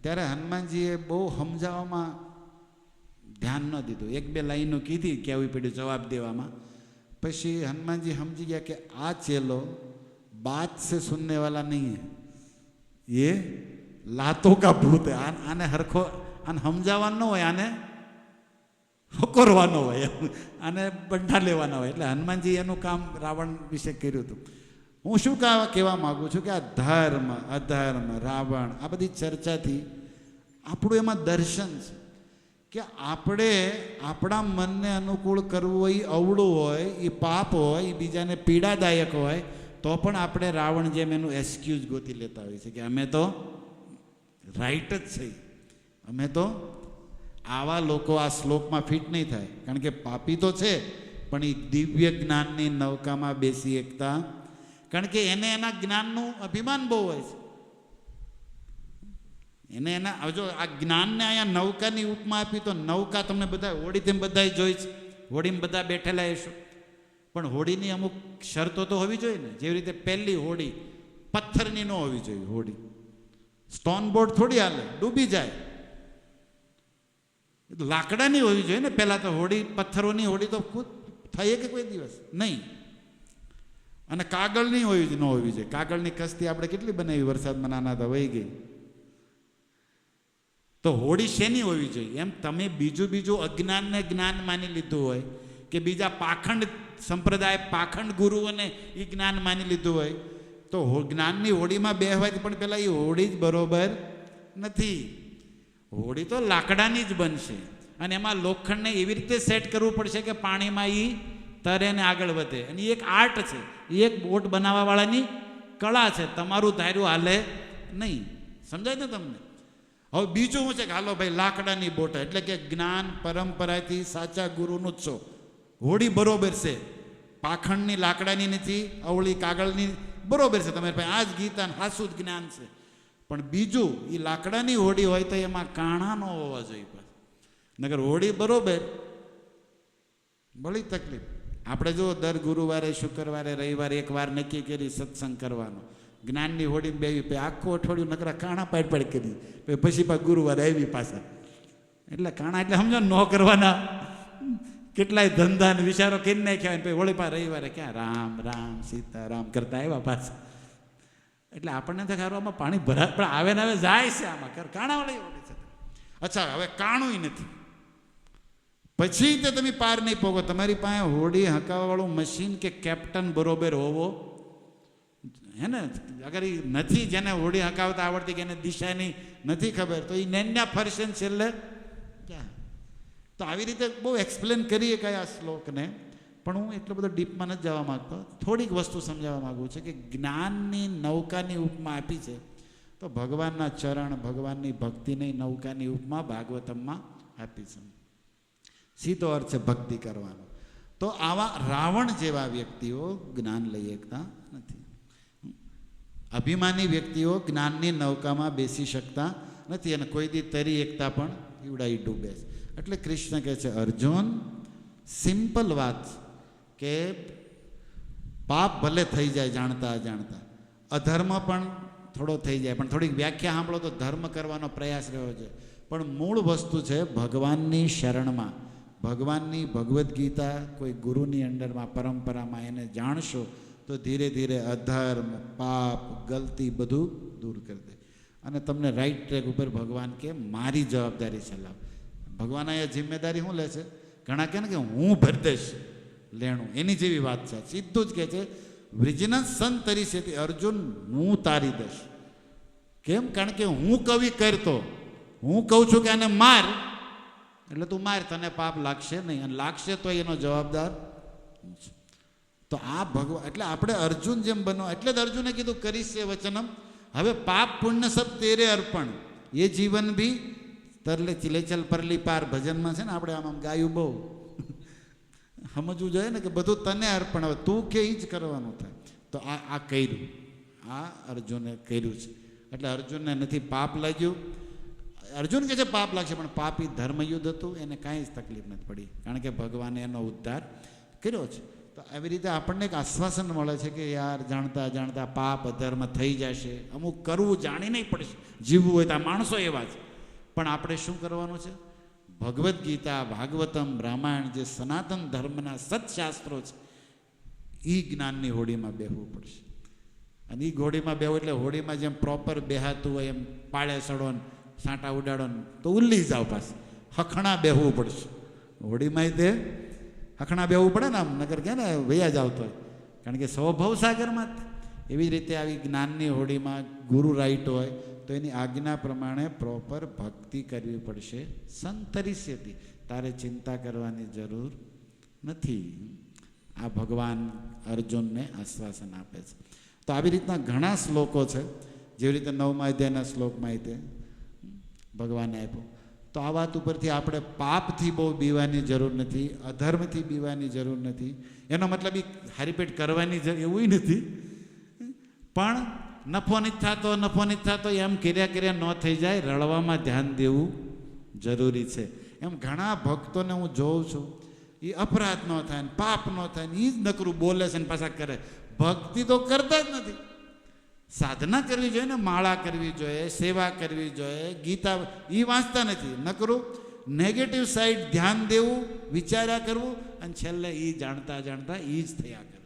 ત્યારે હનુમાનજીએ બહુ સમજાવવામાં ધ્યાન ન દીધું. 1-2 લાઈનો કીધી કેવી પડ્યું જવાબ દેવામાં. પછી હનુમાનજી સમજી ગયા કે આ ચેલો बात से सुनने वाला नहीं है, ये लातों का भूत है. आने हरखो आने समझावानो હોય, આને હોકરવાનો હોય, આને બંધા લેવાના હોય. એટલે હનુમાનજી એનું કામ રાવણ વિશે કર્યું હતું. હું શું કહેવા માગું છું કે આ ધર્મ અધર્મ રાવણ આ બધી ચર્ચાથી આપણું એમાં દર્શન છે કે આપણે આપણા મનને અનુકૂળ કરવું હોય એ અવળું હોય એ પાપ હોય એ બીજાને પીડાદાયક હોય તો પણ આપણે રાવણ જેમ એનું એક્સક્યુઝ ગોતી લેતા હોઈએ છીએ કે અમે તો રાઈટ જ છે, અમે તો આવા લોકો આ શ્લોકમાં ફિટ નહીં થાય, કારણ કે પાપી તો છે પણ એ દિવ્ય જ્ઞાનની નૌકામાં બેસી એકતા, કારણ કે એને એના જ્ઞાનનું અભિમાન બહુ હોય છે. એને એના જો આ જ્ઞાનને અહીંયા નૌકાની ઉપમા આપી તો નૌકા તમને બધા હોડી તેમ બધા જોઈ છે, હોડીમાં બધા બેઠેલા હશો, પણ હોડીની અમુક શરતો તો હોવી જોઈએ ને. જેવી રીતે પહેલી હોડી પથ્થરની ન હોવી જોઈએ, હોડી સ્ટોન બોર્ડ થોડી હાલે, ડૂબી જાય. લાકડાની હોવી જોઈએ ને પહેલાં તો હોડી, પથ્થરોની હોડી તો ખુદ થઈ કે કોઈ દિવસ નહીં. અને કાગળની ન હોવી જોઈએ. કાગળની કસ્તી આપણે કેટલી બનાવી વરસાદમાં નાના હતા, વહી ગઈ. તો હોડી શેની હોવી જોઈએ? એમ તમે બીજું અજ્ઞાનને જ્ઞાન માની લીધું હોય કે બીજા પાખંડ સંપ્રદાય પાખંડ ગુરુઓને એ જ્ઞાન માની લીધું હોય તો જ્ઞાનની હોડીમાં બેહવાથી પણ પહેલાં એ હોડી જ બરોબર નથી. હોડી તો લાકડાની જ બનશે અને એમાં લોખંડને એવી રીતે સેટ કરવું પડશે કે પાણીમાં એ તરે ને આગળ વધે. અને એ એક આર્ટ છે, એ એક બોટ બનાવવાવાળાની કળા છે. તમારું ધાર્યું હાલે નહીં. સમજાય ને તમને? હવે બીજું શું છે કે હાલો ભાઈ લાકડાની બોટ, એટલે કે જ્ઞાન પરંપરાથી સાચા ગુરુનું જ છો. હોડી બરોબર છે, પાખંડની લાકડાની નથી, અવળી કાગળની બરોબર છે. તમારી પાસે આ જ ગીતા હાસું જ જ્ઞાન છે. પણ બીજું એ લાકડાની હોડી હોય તો એમાં કાણા ન હોવા જોઈએ. નગર હોડી બરોબર બળી તકલીફ. આપણે જો દર ગુરુવારે શુક્રવારે રવિવારે એક વાર નક્કી કરી સત્સંગ કરવાનો, જ્ઞાનની હોડી બેવી આખું અઠવાડિયું નકરા કાણા પાડ કરી, પછી પાછા ગુરુવારે આવી પાછા. એટલે કાણા એટલે સમજો ન કરવાના. કેટલાય ધંધા ને વિચારો કરી નાખ્યા, પછી હોળી પા રવિવારે ક્યાં રામ રામ સીતારામ કરતા આવ્યા પાછા. એટલે આપણને તો ખારું આમાં પાણી ભરા પણ આવે ને હવે જાય છે આમાં કાણા વાળી હોડી છે. અચ્છા, હવે કાણું નથી, પછી તે તમે પાર નહીં પોગો. તમારી પાસે હોડી હકાવવાવાળું મશીન કે કેપ્ટન બરોબર હોવો હે ને. અગર એ નથી, જેને હોડી હકાવતા આવડતી કે એને દિશાની નથી ખબર, તો એ નેન્યા ફરશે ને છેલ્લે ક્યાં. તો આવી રીતે બહુ એક્સપ્લેન કરીએ કયા શ્લોકને, પણ હું એટલો બધો ડીપમાં નથી જવા માગતો. થોડીક વસ્તુ સમજાવવા માગું છું કે જ્ઞાનની નૌકાની ઉપમા આપી છે તો ભગવાનના ચરણ, ભગવાનની ભક્તિની નૌકાની ઉપમા ભાગવતમમાં આપી છે. સીધો અર્થ છે ભક્તિ કરવાનો. તો આવા રાવણ જેવા વ્યક્તિઓ જ્ઞાન લઈ શકતા નથી. અભિમાની વ્યક્તિઓ જ્ઞાનની નૌકામાં બેસી શકતા નથી અને કોઈ દી તરી એકતા પણ ઈવડાઈ ડૂબે છે. એટલે કૃષ્ણ કહે છે, અર્જુન સિમ્પલ વાત કે પાપ ભલે થઈ જાય જાણતા અજાણતા, અધર્મ પણ થોડો થઈ જાય, પણ થોડીક વ્યાખ્યા સાંભળો તો ધર્મ કરવાનો પ્રયાસ રહ્યો છે. પણ મૂળ વસ્તુ છે ભગવાનની શરણમાં, ભગવાનની ભગવદ્ ગીતા કોઈ ગુરુની અંડરમાં પરંપરામાં એને જાણશો તો ધીરે ધીરે અધર્મ પાપ ગલતી બધું દૂર કરી દે અને તમને રાઈટ ટ્રેક ઉપર ભગવાન કે મારી જવાબદારી ચલાવ. ભગવાન અહીંયા જિમ્મેદારી શું લે છે? ઘણા કહે ને કે હું ભરી દઈશ લેણું, એની જેવી વાત છે. સીધું જ કહે છે વૃજન સંત તરી છે અર્જુન હું તારી દઈશ. કેમ? કારણ કે હું કવિ કરતો, હું કહું છું કે આને માર એટલે તું માર, તને પાપ લાગશે નહીં, અને લાગશે તો એનો જવાબદાર. તો આ ભગવાન એટલે આપણે અર્જુન જેમ બનો. એટલે જ અર્જુને કીધું કરીશ એ વચનમ. હવે પાપ પુણ્ય સબ તેરે અર્પણ, એ જીવન બી તરલે ચિલેચલ પરલી પાર ભજનમાં છે ને, આપણે આમ ગાયું બહુ સમજવું જોઈએ ને કે બધું તને અર્પણ, હવે તું કે એ જ કરવાનું થાય. તો આ કર્યું, આ અર્જુને કર્યું છે. એટલે અર્જુનને નથી પાપ લાગ્યું. અર્જુન કહે છે પાપ લાગશે, પણ પાપ એ ધર્મયુદ્ધ હતું, એને કાંઈ જ તકલીફ નથી પડી, કારણ કે ભગવાને એનો ઉદ્ધાર કર્યો છે. તો આવી રીતે આપણને એક આશ્વાસન મળે છે કે યાર જાણતા જાણતા પાપ અધર્મ થઈ જશે, અમુક કરવું જાણી નહીં પડશે. જીવવું હોય તો આ માણસો એવા છે, પણ આપણે શું કરવાનું છે? ભગવદ્ ગીતા, ભાગવતમ, રામાયણ જે સનાતન ધર્મના સત્શાસ્ત્રો છે એ જ્ઞાનની હોડીમાં બેહવું પડશે. અને એ હોડીમાં બેહવું એટલે હોડીમાં જેમ પ્રોપર બેહાતું હોય એમ પાળે સડો ને સાંટા ઉડાડો ને તો ઉલ્લી જાવ પાછું. હખણા બેહવું પડશે હોડીમાં. તે હખણા બેહવું પડે ને, આમ નગર કે ને વૈયા જ આવતો હોય, કારણ કે સ્વભાવ સાગરમાં એવી જ રીતે આવી જ્ઞાનની હોડીમાં ગુરુ રાઈટ હોય તો એની આજ્ઞા પ્રમાણે પ્રોપર ભક્તિ કરવી પડશે. સંતરિષ્યતિ, તારે ચિંતા કરવાની જરૂર નથી. આ ભગવાન અર્જુનને આશ્વાસન આપે છે. તો આવી રીતના ઘણા શ્લોકો છે, જેવી રીતે 9મા અધ્યાયના શ્લોકમાં તે ભગવાને આપ્યો. તો આ વાત ઉપરથી આપણે પાપથી બહુ બીવાની જરૂર નથી, અધર્મથી બીવાની જરૂર નથી. એનો મતલબ એ હારીપેટ કરવાની એવું નથી, પણ નફો નથી થતો એમ કર્યા ન થઈ જાય, રળવામાં ધ્યાન દેવું જરૂરી છે. એમ ઘણા ભક્તોને હું જોઉં છું, એ અપરાધ ન થાય ને પાપ ન થાય ને એ જ નકરું બોલે છે ને પાછા કરે. ભક્તિ તો કરતા જ નથી. સાધના કરવી જોઈએ ને, માળા કરવી જોઈએ, સેવા કરવી જોઈએ, ગીતા એ વાંચતા નથી. નકરું નેગેટિવ સાઈડ ધ્યાન દેવું, વિચાર્યા કરવું, અને છેલ્લે એ જાણતા એ જ થયા કરે.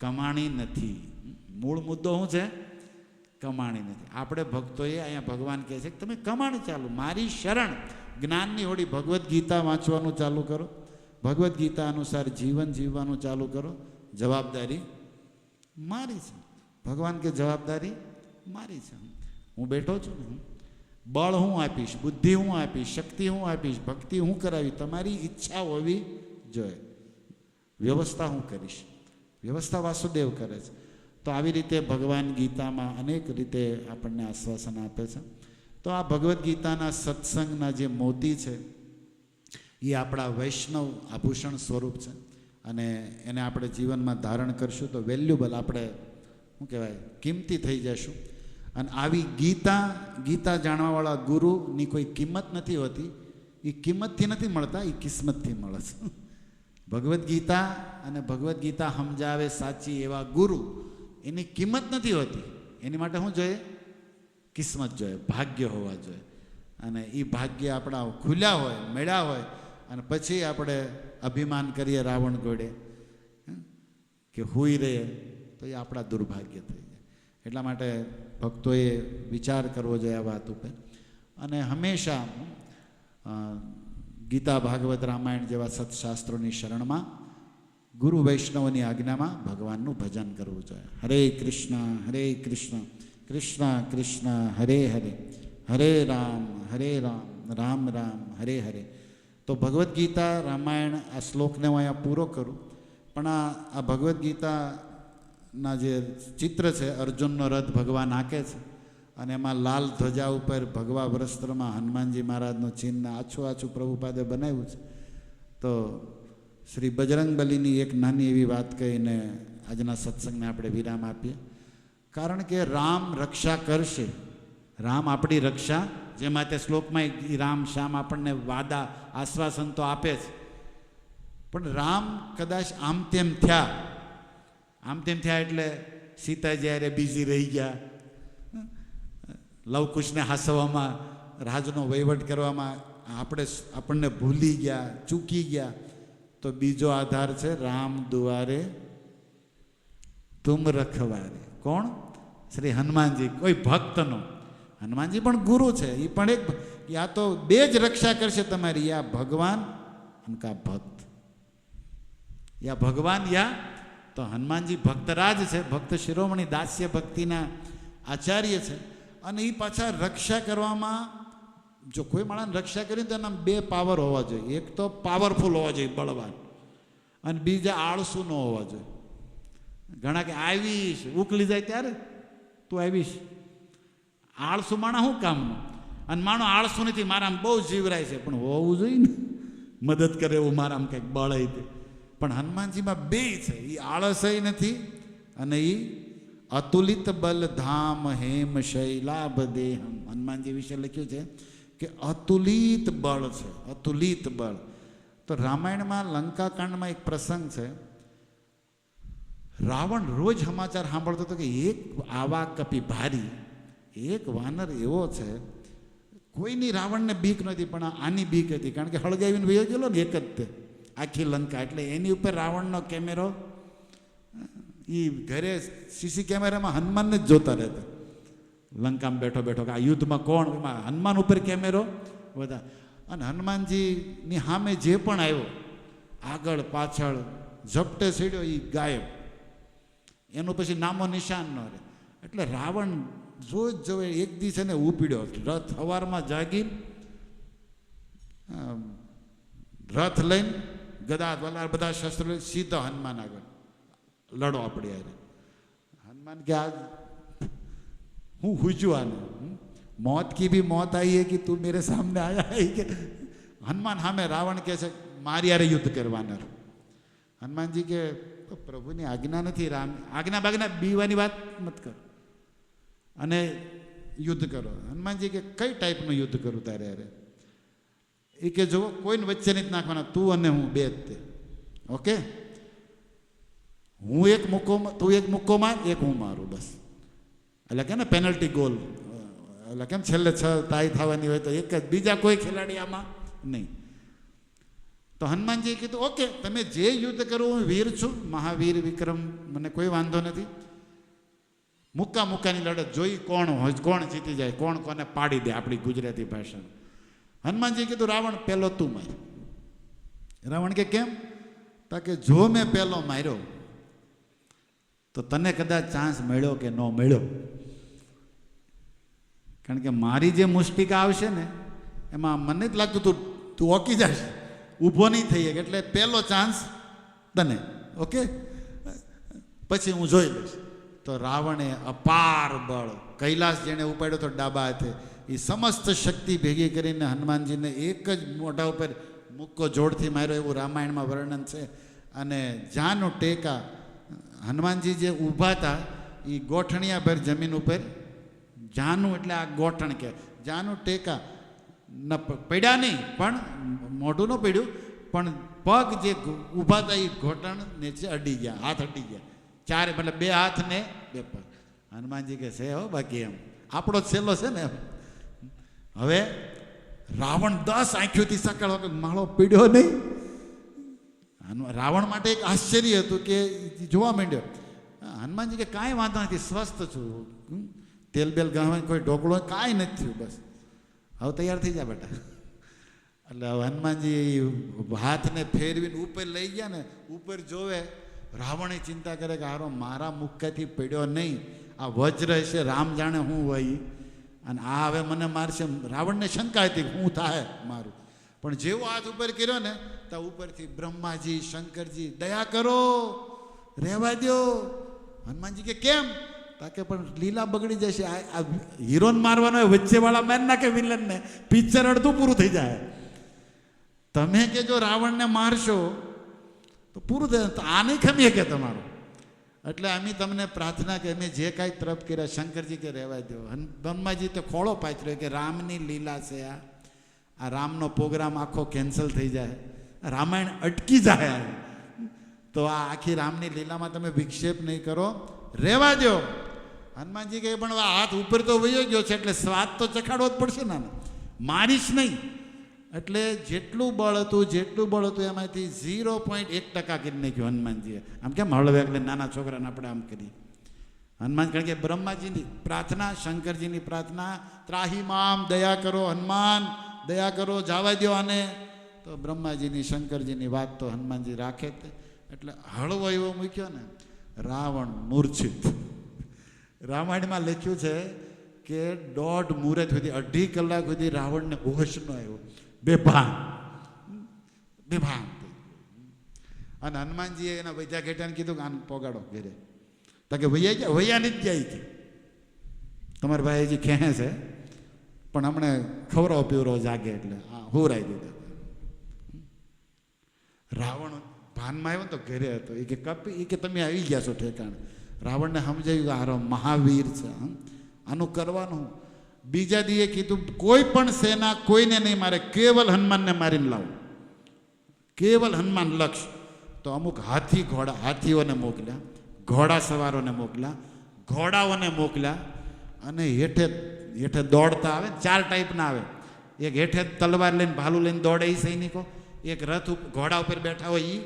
કમાણી નથી. મૂળ મુદ્દો શું છે? કમાણી નથી. આપણે ભક્તોએ અહીંયા ભગવાન કહે છે કે તમે કમાણી ચાલુ, મારી શરણ જ્ઞાનની હોડી ભગવદ્ ગીતા વાંચવાનું ચાલુ કરો, ભગવદ્ ગીતા અનુસાર જીવન જીવવાનું ચાલુ કરો. જવાબદારી મારી છે. ભગવાન કે જવાબદારી મારી છે. હું બેઠો છું ને, બળ હું આપીશ, બુદ્ધિ હું આપીશ, શક્તિ હું આપીશ, ભક્તિ હું કરાવી, તમારી ઈચ્છા હોવી જોઈએ. વ્યવસ્થા હું કરીશ. વ્યવસ્થા વાસુદેવ કરે છે. તો આવી રીતે ભગવાન ગીતામાં અનેક રીતે આપણને આશ્વાસન આપે છે. તો આ ભગવદ્ ગીતાના સત્સંગના જે મોતી છે એ આપણા વૈષ્ણવ આભૂષણ સ્વરૂપ છે, અને એને આપણે જીવનમાં ધારણ કરશું તો વેલ્યુબલ, આપણે શું કહેવાય, કિંમતી થઈ જશું. અને આવી ગીતા જાણવાવાળા ગુરુની કોઈ કિંમત નથી હોતી. એ કિંમતથી નથી મળતા, એ કિસ્મતથી મળે છે. ભગવદ્ ગીતા અને ભગવદ્ ગીતા સમજાવે સાચી એવા ગુરુ, એની કિંમત નથી હોતી. એની માટે શું જોઈએ? કિસ્મત જોઈએ, ભાગ્ય હોવા જોઈએ. અને એ ભાગ્ય આપણા ખુલ્યા હોય, મળ્યા હોય, અને પછી આપણે અભિમાન કરીએ રાવણ ઘોડે કે હુઈ રહે, તો એ આપણા દુર્ભાગ્ય થઈ જાય. એટલા માટે ભક્તોએ વિચાર કરવો જોઈએ આ વાત ઉપર. અને હંમેશા ગીતા, ભાગવત, રામાયણ જેવા સત્શાસ્ત્રોની શરણમાં, ગુરુ વૈષ્ણવની આજ્ઞામાં ભગવાનનું ભજન કરવું જોઈએ. હરે કૃષ્ણ કૃષ્ણ કૃષ્ણ હરે હરે, હરે રામ રામ રામ હરે હરે. તો ભગવદ્ ગીતા, રામાયણ, આ શ્લોકને હું અહીંયા પૂરો કરું. પણ આ ભગવદ્ ગીતાના જે ચિત્ર છે, અર્જુનનો રથ ભગવાન આંકે છે, અને એમાં લાલ ધ્વજા ઉપર ભગવા વસ્ત્રમાં હનુમાનજી મહારાજનું ચિહ્ન આછું પ્રભુપાદે બનાવ્યું છે. તો શ્રી બજરંગબલીની એક નાની એવી વાત કહીને આજના સત્સંગને આપણે વિરામ આપીએ. કારણ કે રામ રક્ષા કરશે. રામ આપણી રક્ષા, જેમાં તે શ્લોકમાં રામ શ્યામ આપણને વાદા, આશ્વાસન તો આપે જ, પણ રામ કદાચ આમ તેમ થયા એટલે સીતા જ્યારે બીજી રહી ગયા, લવકુશને હાંસવામાં, રાજનો વહીવટ કરવામાં આપણને ભૂલી ગયા, ચૂકી ગયા. તો બીજો આધાર છે રામ દુઆરે તુમ રખવારે. કોણ? શ્રી હનુમાનજી. કોઈ ભક્તનો, હનુમાનજી પણ ગુરુ છે, એ પણ એક, યા તો બે જ રક્ષા કરશે તમારી, યા ભગવાન ઉનકા ભક્ત, યા ભગવાન યા. તો હનુમાનજી ભક્તરાજ છે, ભક્ત શિરોમણી, દાસ્ય ભક્તિના આચાર્ય છે. અને એ પાછા રક્ષા કરવામાં, જો કોઈ માણસને રક્ષા કરી તો એના બે પાવર હોવા જોઈએ. એક તો પાવરફુલ હોવા જોઈએ, બળવાન, અને બીજા આળસુ ન હોવા જોઈએ. ઘણા કે આવીશ, ઉકલી જાય ત્યારે તું આવીશ. આળસુ માણા શું કામનું? અને માણો આળસુ નથી, મારામાં બહુ જીવરાય છે, પણ હોવું જોઈએ ને, મદદ કરે એવું મારામાં કંઈક બળ તે. પણ હનુમાનજીમાં બે છે, એ આળસય નથી અને એ અતુલિત બલ ધામ હેમ શૈલાભ દેહમ. હનુમાનજી વિશે લખ્યું છે કે અતુલિત બળ છે, અતુલિત બળ. તો રામાયણમાં લંકાકાંડમાં એક પ્રસંગ છે. રાવણ રોજ સમાચાર સાંભળતો હતો કે એક આવા કપી ભારી, એક વાનર એવો છે, કોઈની રાવણને બીક નથી, પણ આની બીક હતી. કારણ કે હળગાવીને વયો ગયેલો ને એક જ તે આખી લંકા, એટલે એની ઉપર રાવણનો કેમેરો, એ ઘરે સીસી કેમેરામાં હનુમાનને જ જોતા રહેતા, લંકામાં બેઠો કે આ યુદ્ધમાં કોણ, એમાં હનુમાન ઉપર કેમેરો બધા. અને હનુમાનજીની સામે જે પણ આવ્યો, આગળ પાછળ ઝપટે સીડ્યો, એ ગાયબ. એનું પછી નામો નિશાન ન રહે. એટલે રાવણ જોવે એક દિવસ એને ઉપડ્યો રથ, સવારમાં જાગી રથ લઈને ગદા બધા શસ્ત્રો સીધો હનુમાન આગળ લડો આપણે યાર. હનુમાન કે આજ હું હુજ્યું આને, मौत की भी मौत आई है कि तू मेरे सामने आया है कि हनुमान सामे रावण કહે છે મારી યારે યુદ્ધ કરવાના. હનુમાનજી કે પ્રભુની આજ્ઞા નથી, રામ આજ્ઞા બાજ્ઞા બીવાની વાત મત કર અને યુદ્ધ કરો. હનુમાનજી કે કઈ ટાઈપનું યુદ્ધ કરું તારે યારે? એ કે જો કોઈને વચ્ચે નથી નાખવાના, તું અને હું બે જ તે. ઓકે, હું એક મુક્કો, તું એક મુક્કો માર, એક હું મારું, બસ. એટલે કે ને પેનલ્ટી ગોલ, એટલે કેમ છેલ્લે 6 તાઈ થવાની હોય તો એક જ, બીજા કોઈ ખેલાડી આમાં નહીં. તો હનુમાનજીએ કીધું ઓકે, તમે જે યુદ્ધ કરો, હું વીર છું, મહાવીર વિક્રમ, મને કોઈ વાંધો નથી. મુક્કાની લડત જોઈ કોણ હોય, કોણ જીતી જાય, કોણ કોને પાડી દે, આપણી ગુજરાતી ભાષામાં. હનુમાનજીએ કીધું રાવણ પહેલો તું માર. રાવણ કે કેમ? તો કે જો મેં પહેલો માર્યો તો તને કદાચ ચાન્સ મળ્યો કે ન મળ્યો, કારણ કે મારી જે મુષ્ટિકા આવશે ને એમાં મને જ લાગતું તું ઓકી જશે, ઊભો નહીં થઈ શકે, એટલે પહેલો ચાન્સ તને. ઓકે, પછી હું જોઈ લઈશ. તો રાવણે અપાર બળ, કૈલાસ જેણે ઉપાડ્યો તો ડાબા હાથે, એ સમસ્ત શક્તિ ભેગી કરીને હનુમાનજીને એક જ મોઢા ઉપર મુક્કો જોડથી માર્યો, એવું રામાયણમાં વર્ણન છે. અને જાનું ટેકા, હનુમાનજી જે ઊભા હતા એ ગોઠણિયા ભર જમીન ઉપર, જાનું એટલે આ ગોઠણ કે જાનું ટેકા ન પડ્યા નહીં, પણ મોઢું ન પડ્યું, પણ પગ જે ઊભા હતા એ ઘોટણ નીચે અડી ગયા, હાથ અડી ગયા, ચારે મતલબ 2 હાથ ને 2 પગ. હનુમાનજી કે છે હો બાકી એમ આપણો જ છેલ્લો છે ને. હવે રાવણ 10 આંખોથી સકળ વખત માળો પીડ્યો નહીં. રાવણ માટે એક આશ્ચર્ય હતું કે જોવા માંડ્યો. હનુમાનજી કે કાંઈ વાંધો નથી, સ્વસ્થ છું, તેલ બેલ ગાવાની કોઈ ઢોકળો કાંઈ નથી થયું, બસ હવે તૈયાર થઈ જા બેટા. એટલે હનુમાનજી હાથને ફેરવીને ઉપર લઈ ગયા ને, ઉપર જોવે, રાવણે ચિંતા કરે કે હારો મારા મુક્કાથી પડ્યો નહીં, આ વજ્ર હશે, રામ જાણે હું હોય, અને આ હવે મને મારશે. રાવણને શંકા હતી હું થાય મારું, પણ જેવો હાથ ઉપર કર્યો ને તો ઉપરથી બ્રહ્માજી શંકરજી દયા કરો, રહેવા દો. હનુમાનજી કે કેમ? તાકે પણ લીલા બગડી જશે, આ હીરોને મારવાનો હોય, વચ્ચેવાળા મારી નાખે વિલનને, પિક્ચર અડધું પૂરું થઈ જાય. તમે કે જો રાવણને મારશો તો પૂરું થાય, તો આને ખમીએ કે તમારું. એટલે અમે તમને પ્રાર્થના કે અમે જે કાંઈ તરફ કર્યા, શંકરજી કે રહેવા દો. બ્રહ્માજી તો ખોળો પાથર્યો કે રામની લીલા છે, આ રામનો પ્રોગ્રામ આખો કેન્સલ થઈ જાય, રામાયણ અટકી જાય, તો આ આખી રામની લીલામાં તમે વિક્ષેપ નહીં કરો, રહેવા દો. હનુમાનજી કહે પણ હાથ ઉપર તો વયો ગયો છે, એટલે સ્વાદ તો ચખાડવો જ પડશે ને, મારીશ નહીં. એટલે જેટલું બળ હતું એમાંથી 0.1% કરી નાખ્યું હનુમાનજીએ. આમ કેમ હળવે એટલે નાના છોકરાને આપણે આમ કરી. હનુમાન કારણ કે બ્રહ્માજીની પ્રાર્થના, શંકરજીની પ્રાર્થના, ત્રાહી મામ, દયા કરો હનુમાન, દયા કરો, જવા દો આને. તો બ્રહ્માજીની શંકરજીની વાત તો હનુમાનજી રાખે જ. એટલે હળવો એવો મૂક્યો ને, રાવણ મૂર્છિત. રામાયણમાં લખ્યું છે કે 1.5 મુહૂર્ત સુધી, 2.5 કલાક સુધી રાવણને હોશ ન આવ્યો, બેભાન. અને હનુમાનજીએ એના વૈદ્યા ઘેટાને કીધું કે આને પોગાડો ઘેરે. તો કે વૈયા ગયા, વૈયા નથી જાય કે તમારા ભાઈ હજી ખેહે છે, પણ હમણે ખવરો પીવરો જાગે એટલે હા હોરાઈ દીધા. રાવણ ભાનમાં આવ્યો તો ઘરે હતો, એ કે કપી, એ કે તમે આવી ગયા છો ઠેકાણે. રાવણને સમજાયું કે હારો મહાવીર છે, આનું કરવાનું. બીજા દીએ કીધું કોઈ પણ સેના કોઈને નહીં મારે, કેવલ હનુમાનને મારીને લાવો, કેવલ હનુમાન લક્ષ. તો અમુક હાથીઓને મોકલ્યા, ઘોડા સવારોને મોકલ્યા, ઘોડાઓને મોકલ્યા, અને હેઠે દોડતા આવે, 4 ટાઈપના આવે. એક હેઠે તલવાર લઈને ભાલું લઈને દોડે એ સૈનિકો, એક રથ ઘોડા ઉપર બેઠા હોય એ,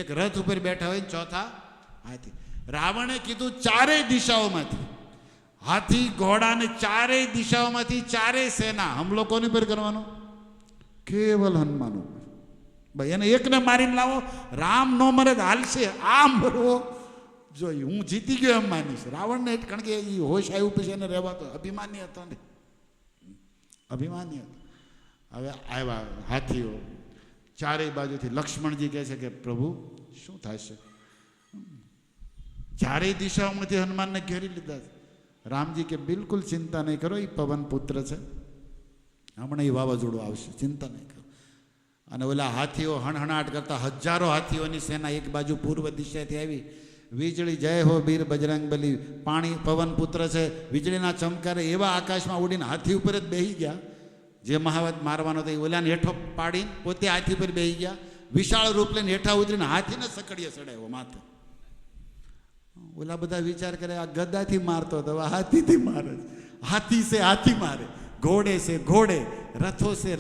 એક રથ ઉપર બેઠા હોય, ચોથા હાથી. રાવણે કીધું 4 દિશાઓમાંથી હાથી ઘોડા ને 4 દિશાઓમાંથી 4 સેના હમલો કોની પર કરવાનો? કેવલ હનુમાન ઉપર. ભાઈ એને એકને મારીને લાવો, રામ નો મરે હાલશે, આ મરવો જો હું જીતી ગયો એમ માનીશ. રાવણને કારણ કે એ હોશ આવ્યું પછી એને રહેવાતો અભિમાની હતો ને, અભિમાની હતો. હવે આવ્યા હાથીઓ ચારેય બાજુથી. લક્ષ્મણજી કહે છે કે પ્રભુ શું થશે? ચારેય દિશાઓમાંથી હનુમાનને ઘેરી લીધા છે. રામજી કે બિલકુલ ચિંતા નહીં કરો, એ પવન પુત્ર છે, હમણાં એ વાવાઝોડું આવશે, ચિંતા નહીં કરો. અને ઓલા હાથીઓ હણહણાટ કરતા હજારો હાથીઓની સેના એક બાજુ પૂર્વ દિશાથી આવી. વીજળી જય હો વીર બજરંગ બલી, પાણી પવન પુત્ર છે, વીજળીના ચમકારે એવા આકાશમાં ઉડીને હાથી ઉપર જ બેસી ગયા. જે મહાવત મારવાનો હતો એ ઓલાને હેઠો પાડીને પોતે હાથી પર બેસી ગયા. વિશાળ રૂપ લઈને હેઠા ઉતરીને હાથીને સકડીએ ચડાવ્યો માથે. ઓલા બધા વિચાર કરે આ ગદાથી મારતો હતો, હાથીથી મારે. હાથી સે હાથી મારે, ઘોડે સે ઘોડે, રથો સે